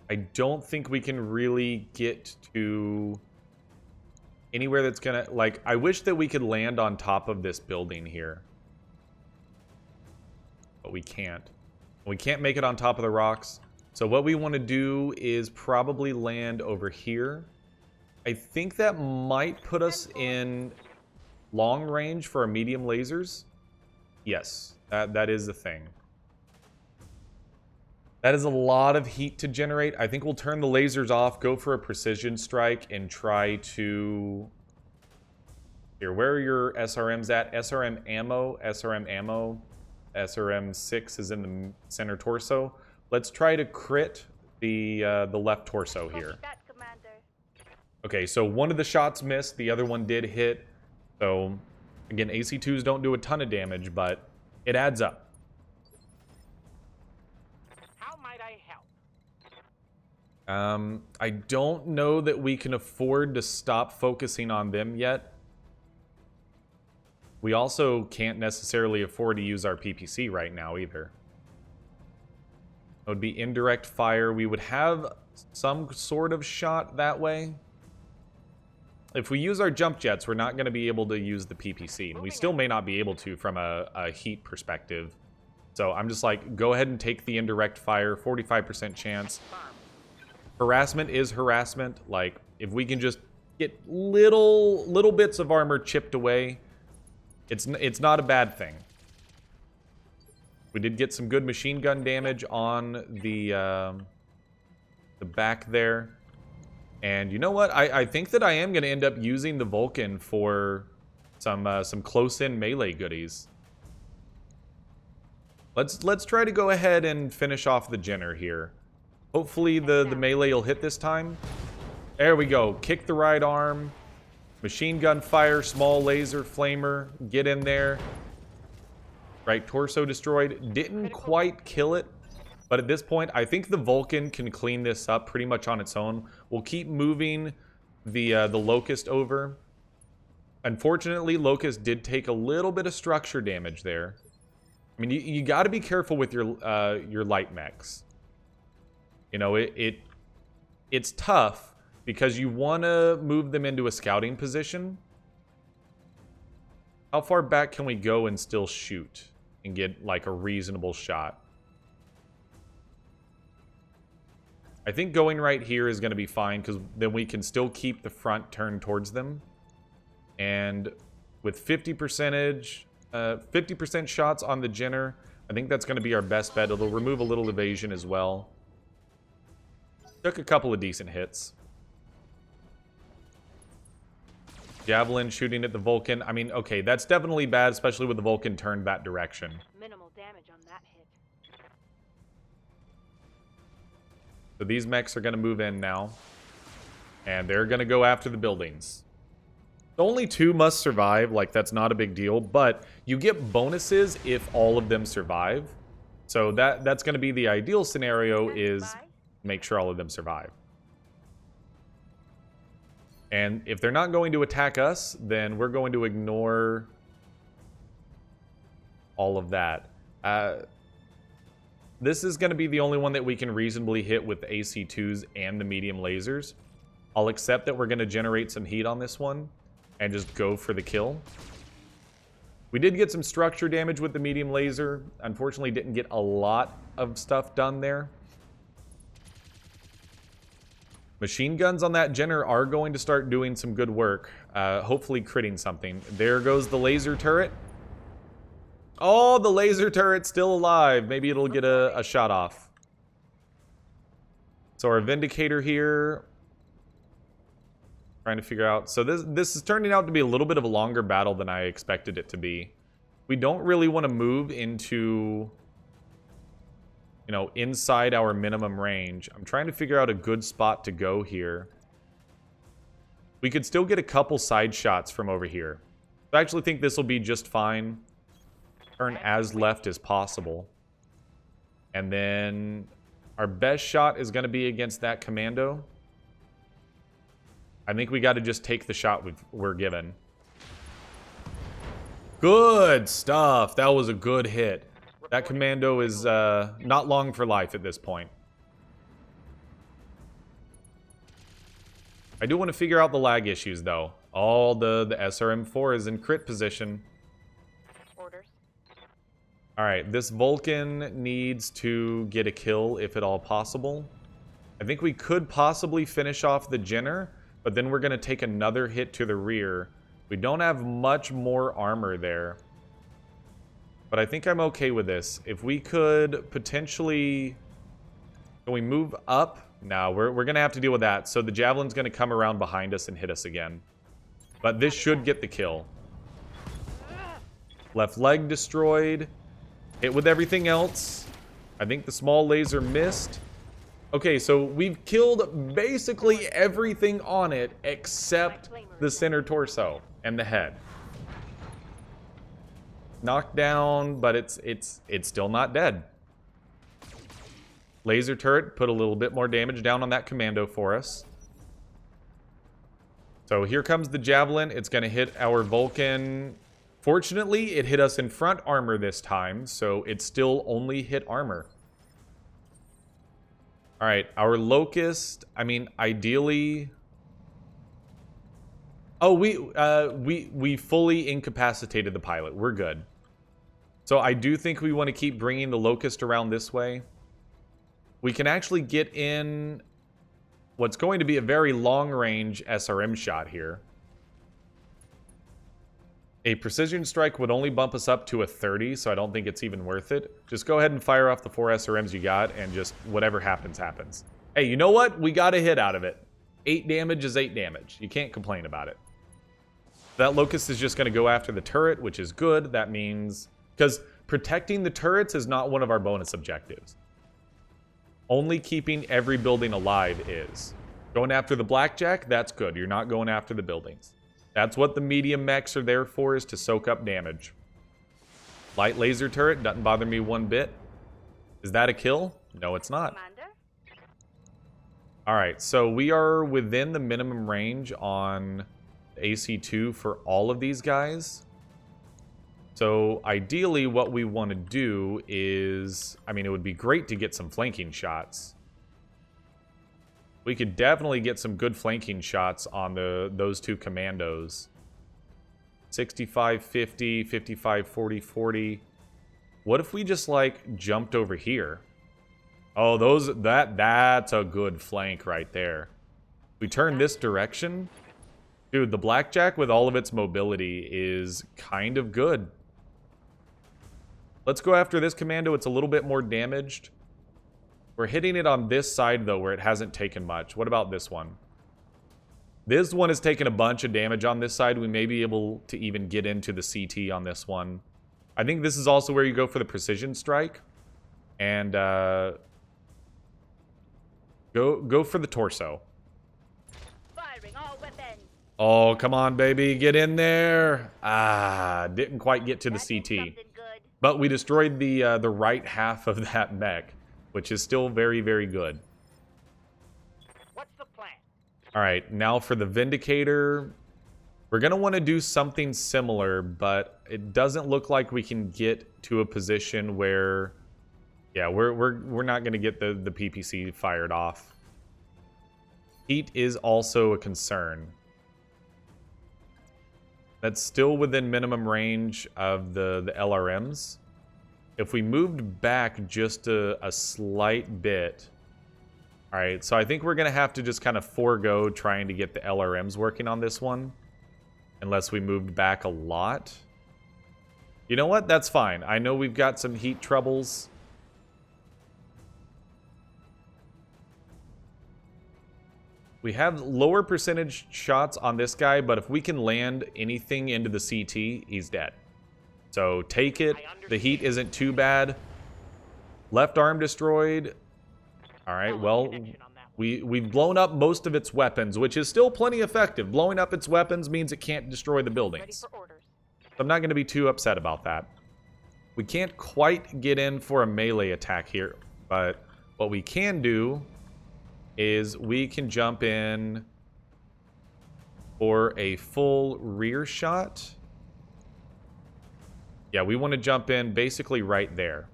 I don't think we can really get to anywhere that's gonna, like, I wish that we could land on top of this building here. But we can't. We can't make it on top of the rocks. So what we want to do is probably land over here. I think that might put us in long range for our medium lasers. Yes, that is the thing. That is a lot of heat to generate. I think we'll turn the lasers off, go for a precision strike, and try to... Here, where are your SRMs at? SRM ammo, SRM ammo. SRM 6 is in the center torso. Let's try to crit the left torso here. Okay, so one of the shots missed, the other one did hit. So, again, AC-2s don't do a ton of damage, but it adds up. I don't know that we can afford to stop focusing on them yet. We also can't necessarily afford to use our PPC right now either. It would be indirect fire. We would have some sort of shot that way. If we use our jump jets, we're not going to be able to use the PPC. And we still may not be able to from a heat perspective. So I'm just like, go ahead and take the indirect fire, 45% chance. harassment is harassment. Like, if we can just get little bits of armor chipped away, it's not a bad thing. We did get some good machine gun damage on the back there. And you know what? I think that I am going to end up using the Vulcan for some close-in melee goodies. Let's try to go ahead and finish off the Jenner here. Hopefully the melee will hit this time. There we go. Kick the right arm. Machine gun fire, small laser flamer. Get in there. Right, torso destroyed. Didn't quite kill it. But at this point, I think the Vulcan can clean this up pretty much on its own. We'll keep moving the Locust over. Unfortunately, Locust did take a little bit of structure damage there. I mean, you got to be careful with your light mechs. You know, it's tough because you want to move them into a scouting position. How far back can we go and still shoot and get like a reasonable shot? I think going right here is going to be fine because then we can still keep the front turned towards them. And with 50% shots on the Jenner, I think that's going to be our best bet. It'll remove a little evasion as well. Took a couple of decent hits. Javelin shooting at the Vulcan. I mean, okay, that's definitely bad, especially with the Vulcan turned that direction. Minimal damage on that hit. So these mechs are going to move in now. And they're going to go after the buildings. Only 2 must survive. Like, that's not a big deal. But you get bonuses if all of them survive. So that's going to be the ideal scenario, is make sure all of them survive. And if they're not going to attack us, then we're going to ignore all of that. This is going to be the only one that we can reasonably hit with the AC2s and the medium lasers. I'll accept that we're going to generate some heat on this one and just go for the kill. We did get some structure damage with the medium laser. Unfortunately, didn't get a lot of stuff done there. Machine guns on that Jenner are going to start doing some good work. Hopefully critting something. There goes the laser turret. Oh, the laser turret's still alive. Maybe it'll get a shot off. So our Vindicator here. Trying to figure out. So this is turning out to be a little bit of a longer battle than I expected it to be. We don't really want to move into, you know, inside our minimum range. I'm trying to figure out a good spot to go here. We could still get a couple side shots from over here. I actually think this will be just fine. Turn as left as possible. And then our best shot is going to be against that commando. I think we got to just take the shot we're given. Good stuff. That was a good hit. That commando is not long for life at this point. I do want to figure out the lag issues, though. All the SRM-4 is in crit position. Orders. Alright, this Vulcan needs to get a kill if at all possible. I think we could possibly finish off the Jenner, but then we're going to take another hit to the rear. We don't have much more armor there. But I think I'm okay with this. If we could potentially... Can we move up? No, we're going to have to deal with that. So the Javelin's going to come around behind us and hit us again. But this should get the kill. Left leg destroyed. Hit with everything else. I think the small laser missed. Okay, so we've killed basically everything on it except the center torso and the head. Knocked down, but it's still not dead. Laser turret put a little bit more damage down on that commando for us. So here comes the Javelin. It's going to hit our Vulcan. Fortunately, it hit us in front armor this time, so it still only hit armor. All right, our Locust, I mean, ideally... Oh, we fully incapacitated the pilot. We're good. So I do think we want to keep bringing the Locust around this way. We can actually get in what's going to be a very long-range SRM shot here. A precision strike would only bump us up to a 30, so I don't think it's even worth it. Just go ahead and fire off the 4 SRMs you got, and just whatever happens, happens. Hey, you know what? We got a hit out of it. 8 damage is 8 damage. You can't complain about it. That Locust is just going to go after the turret, which is good. That means... because protecting the turrets is not one of our bonus objectives. Only keeping every building alive is. Going after the blackjack, that's good. You're not going after the buildings. That's what the medium mechs are there for, is to soak up damage. Light laser turret doesn't bother me one bit. Is that a kill? No, it's not. Commander? Alright, so we are within the minimum range on AC2 for all of these guys. So ideally what we want to do is... I mean, it would be great to get some flanking shots. We could definitely get some good flanking shots on those 2 commandos. 65, 50, 55, 40, 40. What if we just, like, jumped over here? Oh, that's a good flank right there. We turn this direction. Dude, the blackjack with all of its mobility is kind of good. Let's go after this commando. It's a little bit more damaged. We're hitting it on this side, though, where it hasn't taken much. What about this one? This one has taken a bunch of damage on this side. We may be able to even get into the CT on this one. I think this is also where you go for the precision strike. And go for the torso. Firing all weapons. Oh, come on, baby. Get in there. Ah, didn't quite get to the That did CT. something good. But we destroyed the right half of that mech, which is still very, very good. What's the plan? All right, now for the Vindicator. We're going to want to do something similar, but it doesn't look like we can get to a position where... yeah, we're not going to get the PPC fired off. Heat is also a concern. That's still within minimum range of the LRMs. If we moved back just a slight bit... Alright, so I think we're going to have to just kind of forego trying to get the LRMs working on this one. Unless we moved back a lot. You know what? That's fine. I know we've got some heat troubles. We have lower percentage shots on this guy, but if we can land anything into the CT, he's dead. So take it. The heat isn't too bad. Left arm destroyed. Alright, well, we've blown up most of its weapons, which is still plenty effective. Blowing up its weapons means it can't destroy the Ready buildings. for orders. So I'm not going to be too upset about that. We can't quite get in for a melee attack here, but what we can do is we can jump in for a full rear shot. Yeah, we want to jump in basically right there.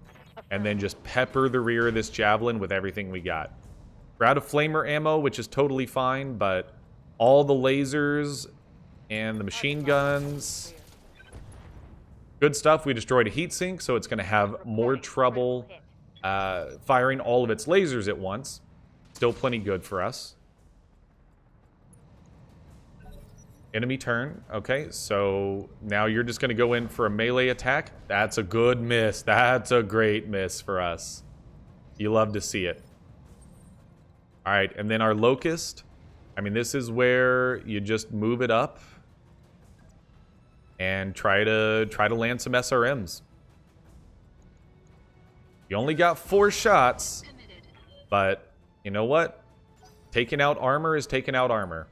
And then just pepper the rear of this javelin with everything we got. We're out of flamer ammo, which is totally fine, but all the lasers and the machine guns... good stuff. We destroyed a heat sink, so it's going to have more trouble firing all of its lasers at once. Still plenty good for us. Enemy turn. Okay, so now you're just going to go in for a melee attack. That's a good miss. That's a great miss for us. You love to see it. All right, and then our Locust. I mean, this is where you just move it up and try to land some SRMs. You only got 4 shots, but you know what? Taking out armor is taking out armor.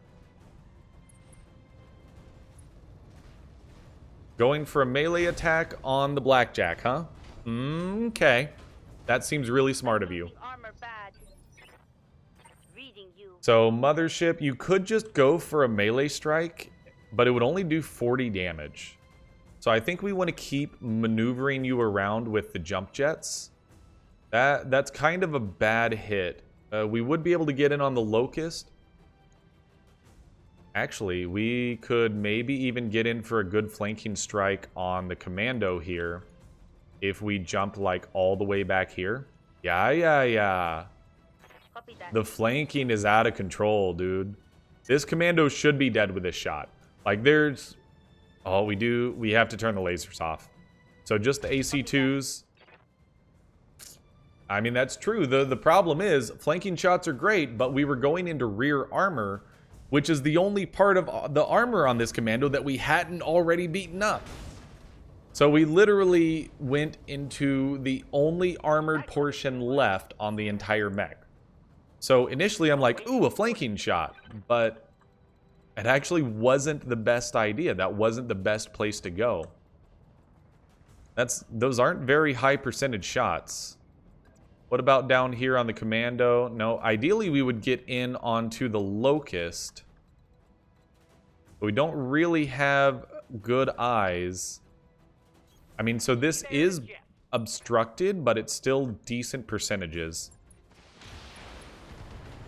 Going for a melee attack on the blackjack, huh? Okay. That seems really smart of you. Armor badge. Reading you. So, Mothership, you could just go for a melee strike, but it would only do 40 damage. So I think we want to keep maneuvering you around with the jump jets. That's kind of a bad hit. We would be able to get in on the Locust. Actually, we could maybe even get in for a good flanking strike on the Commando here if we jump like all the way back here. Yeah. Copy that. The flanking is out of control, dude. This commando should be dead with this shot. Like, there's... Oh, we have to turn the lasers off. So just the AC-2s. I mean, that's true. The problem is, flanking shots are great, but we were going into rear armor, which is the only part of the armor on this commando that we hadn't already beaten up. So we literally went into the only armored portion left on the entire mech. So initially I'm like, ooh, a flanking shot, but it actually wasn't the best idea. That wasn't the best place to go. Those aren't very high percentage shots. What about down here on the commando? No, ideally we would get in onto the locust. But we don't really have good eyes. I mean, so this is obstructed, but it's still decent percentages.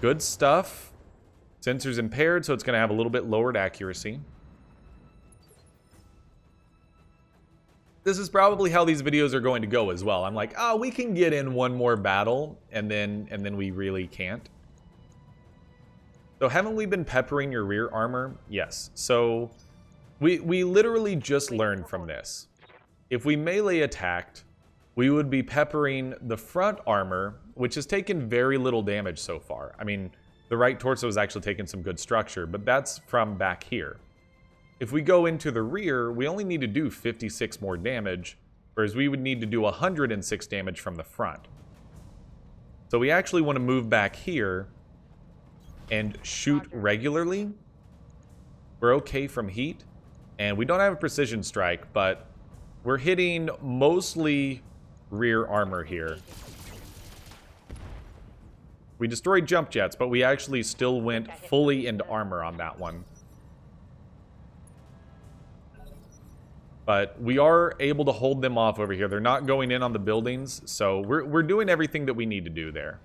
Good stuff. Sensor's impaired, so it's going to have a little bit lowered accuracy. This is probably how these videos are going to go as well. I'm like, oh, we can get in one more battle, and then we really can't. So haven't we been peppering your rear armor? Yes. So we literally just learned from this. If we melee attacked, we would be peppering the front armor, which has taken very little damage so far. I mean, the right torso has actually taken some good structure, but that's from back here. If we go into the rear, we only need to do 56 more damage, whereas we would need to do 106 damage from the front. So we actually want to move back here and shoot regularly. We're okay from heat, and we don't have a precision strike, but we're hitting mostly rear armor here. We destroyed jump jets, but we actually still went fully into armor on that one. But we are able to hold them off over here. They're not going in on the buildings, so we're doing everything that we need to do there.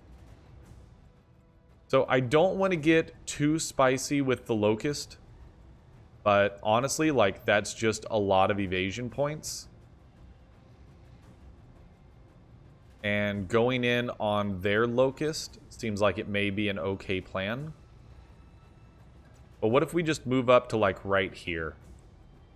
So I don't want to get too spicy with the locust, but honestly, like, that's just a lot of evasion points. And going in on their locust seems like it may be an okay plan. But what if we just move up to, like, right here?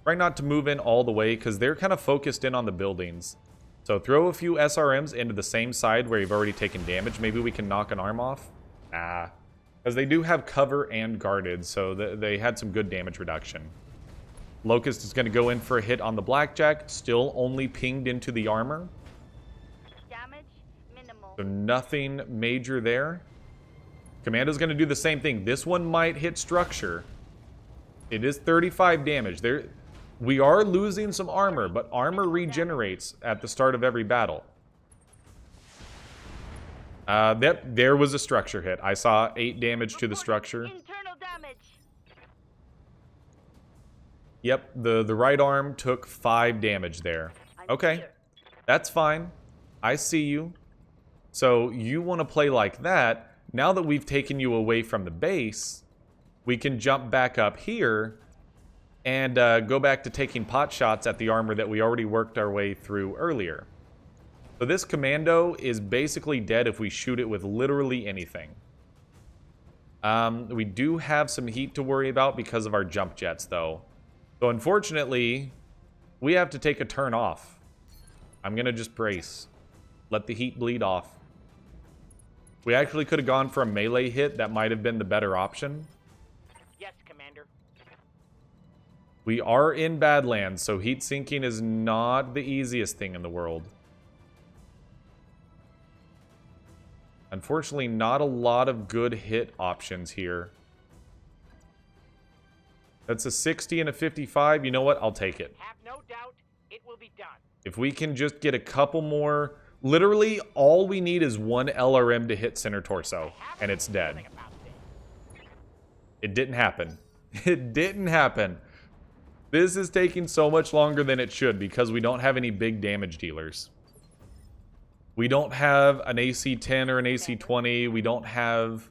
Try not to move in all the way, because they're kind of focused in on the buildings. So throw a few SRMs into the same side where you've already taken damage. Maybe we can knock an arm off. Nah. Because they do have cover and guarded, so they had some good damage reduction. Locust is going to go in for a hit on the blackjack. Still only pinged into the armor. Damage minimal. So nothing major there. Commando's going to do the same thing. This one might hit structure. It is 35 damage. We are losing some armor, but armor regenerates at the start of every battle. There was a structure hit. I saw 8 damage to the structure. Internal damage. Yep, the right arm took 5 damage there. Okay, that's fine. I see you. So you want to play like that. Now that we've taken you away from the base, we can jump back up here and go back to taking pot shots at the armor that we already worked our way through earlier. So this commando is basically dead if we shoot it with literally anything. We do have some heat to worry about because of our jump jets, though. So unfortunately, we have to take a turn off. I'm going to just brace. Let the heat bleed off. We actually could have gone for a melee hit. That might have been the better option. Yes, Commander. We are in Badlands, so heat sinking is not the easiest thing in the world. Unfortunately, not a lot of good hit options here. That's a 60 and a 55. You know what? I'll take it. Have no doubt it will be done. If we can just get a couple more... Literally, all we need is one LRM to hit center torso, and it's dead. It didn't happen. It didn't happen. This is taking so much longer than it should because we don't have any big damage dealers. We don't have an AC-10 or an AC-20. We don't have,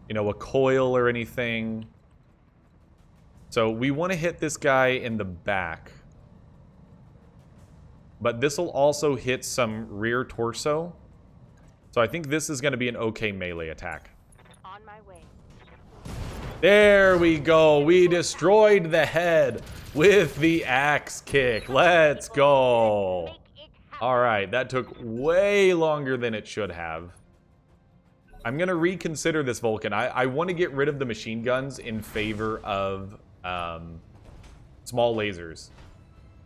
you know, a coil or anything. So we want to hit this guy in the back. But this will also hit some rear torso. So I think this is going to be an okay melee attack. On my way. There we go. We destroyed the head with the axe kick. Let's go. Make it happen. All right, that took way longer than it should have. I'm going to reconsider this Vulcan. I want to get rid of the machine guns in favor of small lasers.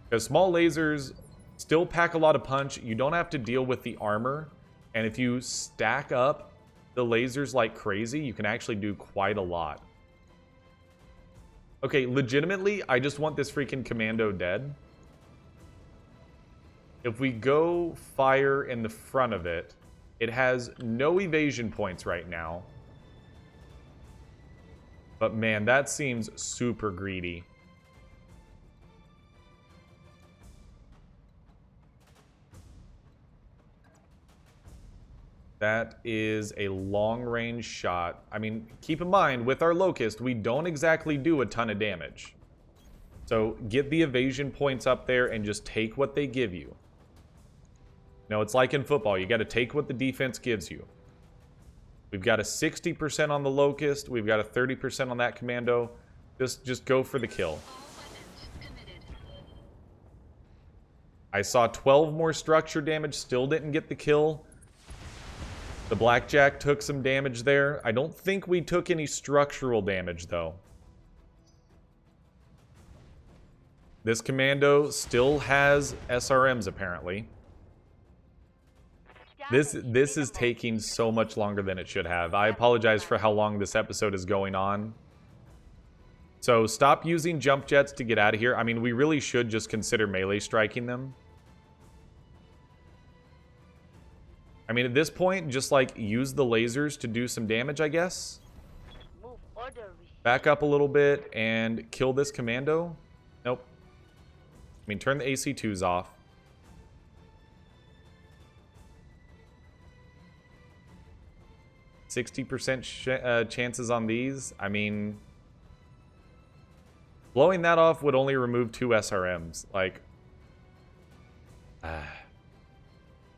Because small lasers still pack a lot of punch. You don't have to deal with the armor. And if you stack up the lasers like crazy, you can actually do quite a lot. Okay, legitimately, I just want this freaking commando dead. If we go fire in the front of it, it has no evasion points right now. But man, that seems super greedy. That is a long-range shot. I mean, keep in mind, with our Locust, we don't exactly do a ton of damage. So get the evasion points up there and just take what they give you. No, it's like in football. You got to take what the defense gives you. We've got a 60% on the Locust. We've got a 30% on that Commando. Just go for the kill. All weapons committed. I saw 12 more structure damage. Still didn't get the kill. The Blackjack took some damage there. I don't think we took any structural damage, though. This Commando still has SRMs, apparently. This is taking so much longer than it should have. I apologize for how long this episode is going on. So stop using jump jets to get out of here. I mean, we really should just consider melee striking them. I mean, at this point, just like use the lasers to do some damage, I guess. Move order. Back up a little bit and kill this Commando. Nope. I mean, turn the AC2s off. 60% chances on these. I mean, blowing that off would only remove 2 SRMs. Like,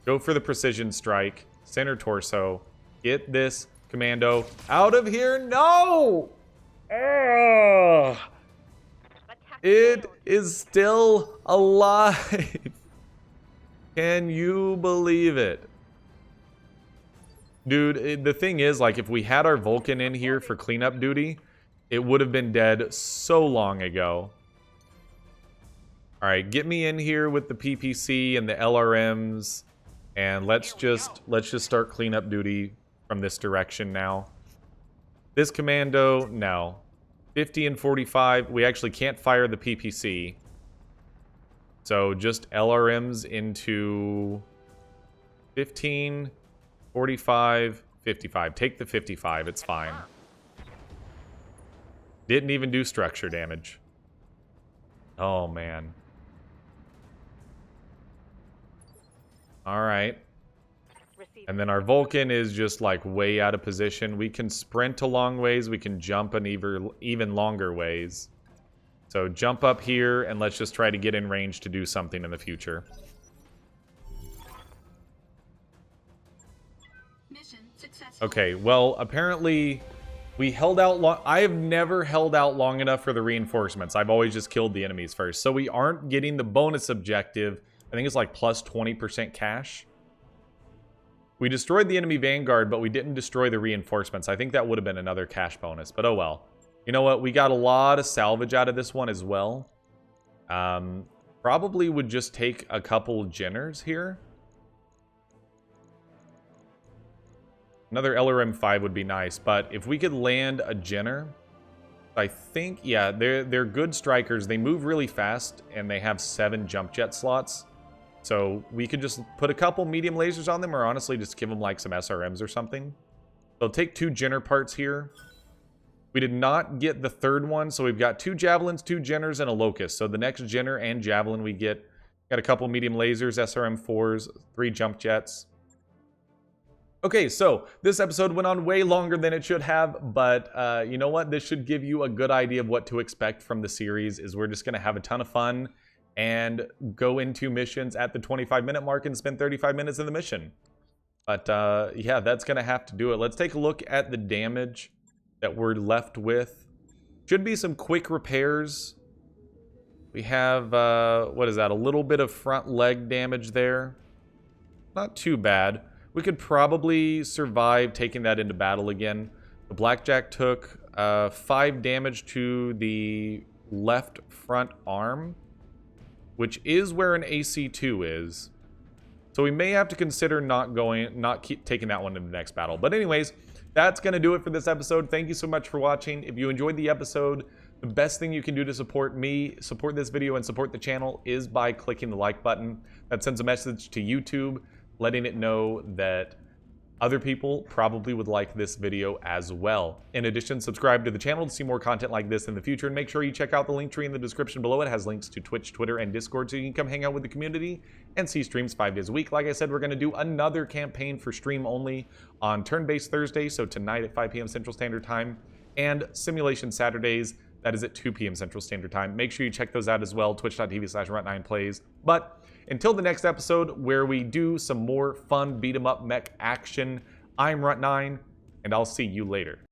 go for the precision strike. Center torso. Get this Commando out of here. No! Ugh. Attack It failed. is still alive. Can you believe it? Dude, the thing is, like, if we had our Vulcan in here for cleanup duty, it would have been dead so long ago. Alright, get me in here with the PPC and the LRMs, and let's just start cleanup duty from this direction now. This Commando, no. 50 and 45, we actually can't fire the PPC. So just LRMs into 15... 45, 55. Take the 55, it's fine. Didn't even do structure damage. Oh, man. Alright. Receive. And then our Vulcan is just, like, way out of position. We can sprint a long ways. We can jump an even longer ways. So jump up here, and let's just try to get in range to do something in the future. Mission successful. Okay, well, apparently we held out long. I have never held out long enough for the reinforcements. I've always just killed the enemies first. So we aren't getting the bonus objective. I think it's like plus 20% cash. We destroyed the enemy vanguard, but we didn't destroy the reinforcements. I think that would have been another cash bonus, but oh well. You know what? We got a lot of salvage out of this one as well. Probably would just take a couple Jenners here. Another LRM-5 would be nice, but if we could land a Jenner, I think, yeah, they're good strikers. They move really fast, and they have 7 jump jet slots. So we could just put a couple medium lasers on them, or honestly just give them like some SRMs or something. So take 2 Jenner parts here. We did not get the third one, so we've got 2 Javelins, 2 Jenners, and a Locust. So the next Jenner and Javelin we get, got a couple medium lasers, SRM-4s, 3 jump jets. Okay, so this episode went on way longer than it should have, but you know what? This should give you a good idea of what to expect from the series, is we're just going to have a ton of fun and go into missions at the 25-minute mark and spend 35 minutes in the mission. But yeah, that's going to have to do it. Let's take a look at the damage that we're left with. Should be some quick repairs. We have, what is that? A little bit of front leg damage there. Not too bad. We could probably survive taking that into battle again. The Blackjack took 5 damage to the left front arm, which is where an AC2 is. So we may have to consider not keep taking that one in the next battle. But anyways, that's going to do it for this episode. Thank you so much for watching. If you enjoyed the episode, the best thing you can do to support me, support this video, and support the channel is by clicking the like button. That sends a message to YouTube, letting it know that other people probably would like this video as well. In addition, subscribe to the channel to see more content like this in the future, and make sure you check out the link tree in the description below. It has links to Twitch, Twitter, and Discord, so you can come hang out with the community and see streams 5 days a week. Like I said, we're going to do another campaign for stream only on Turn-Based Thursday, so tonight at 5 p.m. Central Standard Time, and Simulation Saturdays, that is at 2 p.m. Central Standard Time. Make sure you check those out as well, twitch.tv/Runt9plays. But until the next episode, where we do some more fun beat-em-up mech action, I'm Runt9, and I'll see you later.